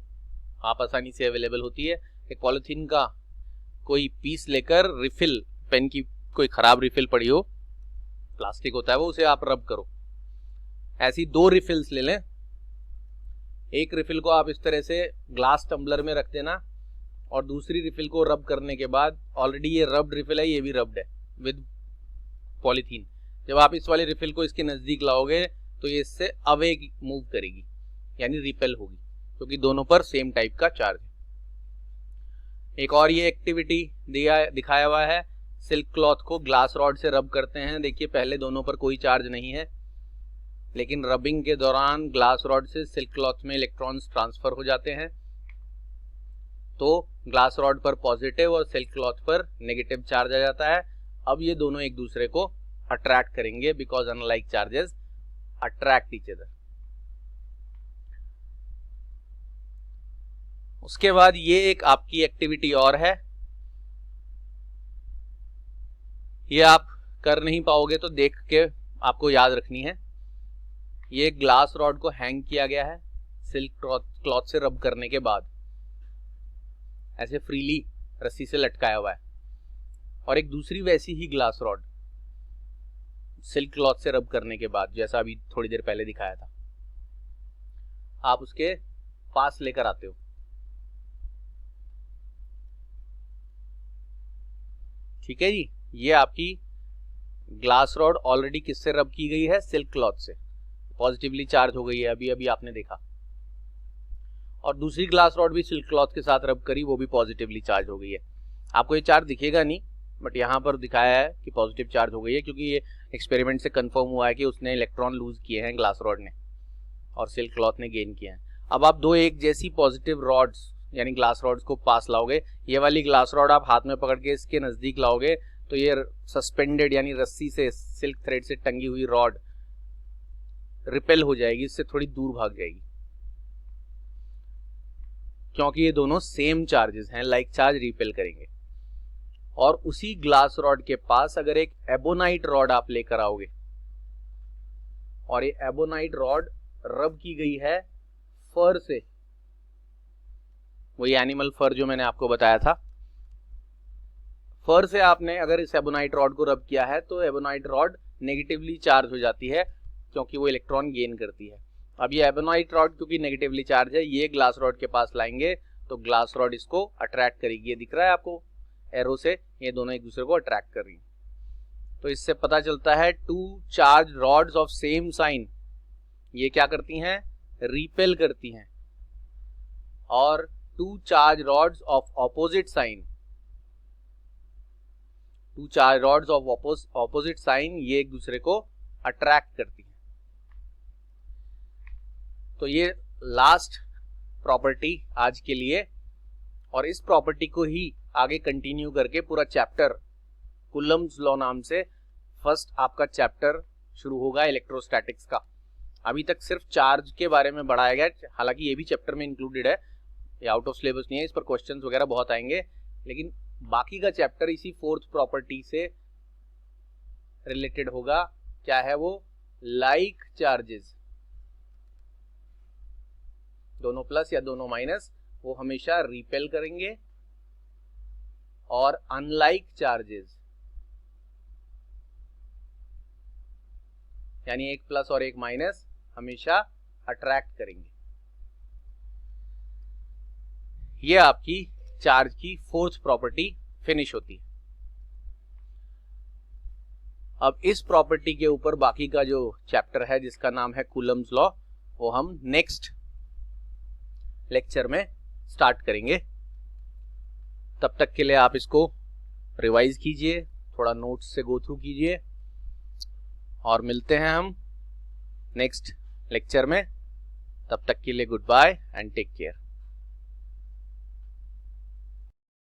Speaker 1: आप आसानी से अवेलेबल होती है। एक पॉलीथीन का कोई पीस लेकर रिफिल, पेन की कोई खराब रिफिल पड़ी हो, प्लास्टिक होता है वो, उसे आप रब करो। ऐसी दो रिफिल्स ले लें। एक रिफिल को आप इस तरह से ग्लास टम्बलर में रख देना और दूसरी रिफिल को रब करने के बाद, ऑलरेडी ये रब्ड रिफिल है, ये भी रब्ड है विद पॉलीथीन। जब आप इस वाली रिफिल को इसके नजदीक लाओगे तो ये इससे अवे मूव करेगी, यानी रिपेल होगी, क्योंकि दोनों पर सेम टाइप का चार्ज है। एक और ये एक्टिविटी दिखाया हुआ है, सिल्क क्लॉथ को ग्लास रॉड से रब करते हैं। देखिए पहले दोनों पर कोई चार्ज नहीं है, लेकिन रबिंग के दौरान ग्लास रॉड से सिल्क क्लॉथ में इलेक्ट्रॉन्स ट्रांसफर हो जाते हैं, तो ग्लास रॉड पर पॉजिटिव और सिल्क क्लॉथ पर नेगेटिव चार्ज आ जाता है। अब ये दोनों एक दूसरे को अट्रैक्ट करेंगे, because unlike charges attract each other. उसके बाद ये एक आपकी एक्टिविटी और है, ये आप कर नहीं पाओगे तो देख के आपको याद रखनी है। ये ग्लास रॉड को हैंग किया गया है सिल्क क्लॉथ से रब करने के बाद, ऐसे फ्रीली रस्सी से लटकाया हुआ है, और एक दूसरी वैसी ही ग्लास रॉड सिल्क क्लॉथ से रब करने के बाद, जैसा अभी थोड़ी देर पहले दिखाया था, आप उसके पास लेकर आते हो। ठीक है जी, ये आपकी ग्लास रॉड ऑलरेडी किससे रब की गई है? सिल्क क्लॉथ से, पॉजिटिवली चार्ज हो गई है, अभी अभी आपने देखा। और दूसरी ग्लास रॉड भी सिल्क क्लॉथ के साथ रब करी, वो भी पॉजिटिवली चार्ज हो गई है। आपको ये चार्ज दिखेगा नहीं, बट यहाँ पर दिखाया है कि पॉजिटिव चार्ज हो गई है, क्योंकि ये एक्सपेरिमेंट से कंफर्म हुआ है कि उसने इलेक्ट्रॉन लूज किए हैं ग्लास रॉड ने, और सिल्क क्लॉथ ने गेन किया है। अब आप दो एक जैसी पॉजिटिव रॉड्स यानी ग्लास रॉड्स को पास लाओगे, ये वाली ग्लास रॉड आप हाथ में पकड़ के इसके नजदीक लाओगे तो ये सस्पेंडेड यानी रस्सी से, सिल्क थ्रेड से टंगी हुई रॉड रिपेल हो जाएगी, इससे थोड़ी दूर भाग जाएगी, क्योंकि ये दोनों सेम चार्जेस हैं, लाइक चार्ज रिपेल करेंगे। और उसी ग्लास रॉड के पास अगर एक एबोनाइट रॉड आप लेकर आओगे, और ये एबोनाइट रॉड रब की गई है फर से, वही एनिमल फर जो मैंने आपको बताया था, फर से आपने अगर इस एबोनाइट रॉड को रब किया है तो एबोनाइट रॉड नेगेटिवली चार्ज हो जाती है, क्योंकि वो इलेक्ट्रॉन गेन करती है। अब ये एबोनाइट रॉड क्योंकि नेगेटिवली चार्ज है, ये ग्लास रॉड के पास लाएंगे तो ग्लास रॉड इसको अट्रैक्ट करेगी। ये दिख रहा है आपको एरो से, ये दोनों एक दूसरे को अट्रैक्ट कर रही हैं। तो इससे पता चलता है two charge rods of same sign ये क्या करती हैं? रिपेल करती हैं। और two charge rods of opposite sign, two charge rods of opposite sign ये एक दूसरे को अट्रैक्ट करती हैं। तो ये लास्ट प्रॉपर्टी आज के लिए, और इस प्रॉपर्टी को ही आगे कंटिन्यू करके पूरा चैप्टर कूलम्ब्स लॉ नाम से फर्स्ट आपका चैप्टर शुरू होगा इलेक्ट्रोस्टैटिक्स का। अभी तक सिर्फ चार्ज के बारे में बढ़ाया गया, हालांकि ये भी चैप्टर में इंक्लूडेड है, ये आउट ऑफ सिलेबस नहीं है, इस पर क्वेश्चंस वगैरह बहुत आएंगे, लेकिन बाकी का चैप्टर इसी फोर्थ प्रॉपर्टी से रिलेटेड होगा। क्या है वो? लाइक चार्जेस, दोनों प्लस या दोनों माइनस, वो हमेशा रिपेल करेंगे, और अनलाइक चार्जेस यानी एक प्लस और एक माइनस हमेशा अट्रैक्ट करेंगे। ये आपकी चार्ज की फोर्थ प्रॉपर्टी फिनिश होती है। अब इस प्रॉपर्टी के ऊपर बाकी का जो चैप्टर है जिसका नाम है कूलम्ब्स लॉ, वो हम नेक्स्ट लेक्चर में स्टार्ट करेंगे। तब तक के लिए आप इसको रिवाइज कीजिए, थोड़ा नोट्स से गो थ्रू कीजिए, और मिलते हैं हम नेक्स्ट लेक्चर में। तब तक के लिए goodbye and take care.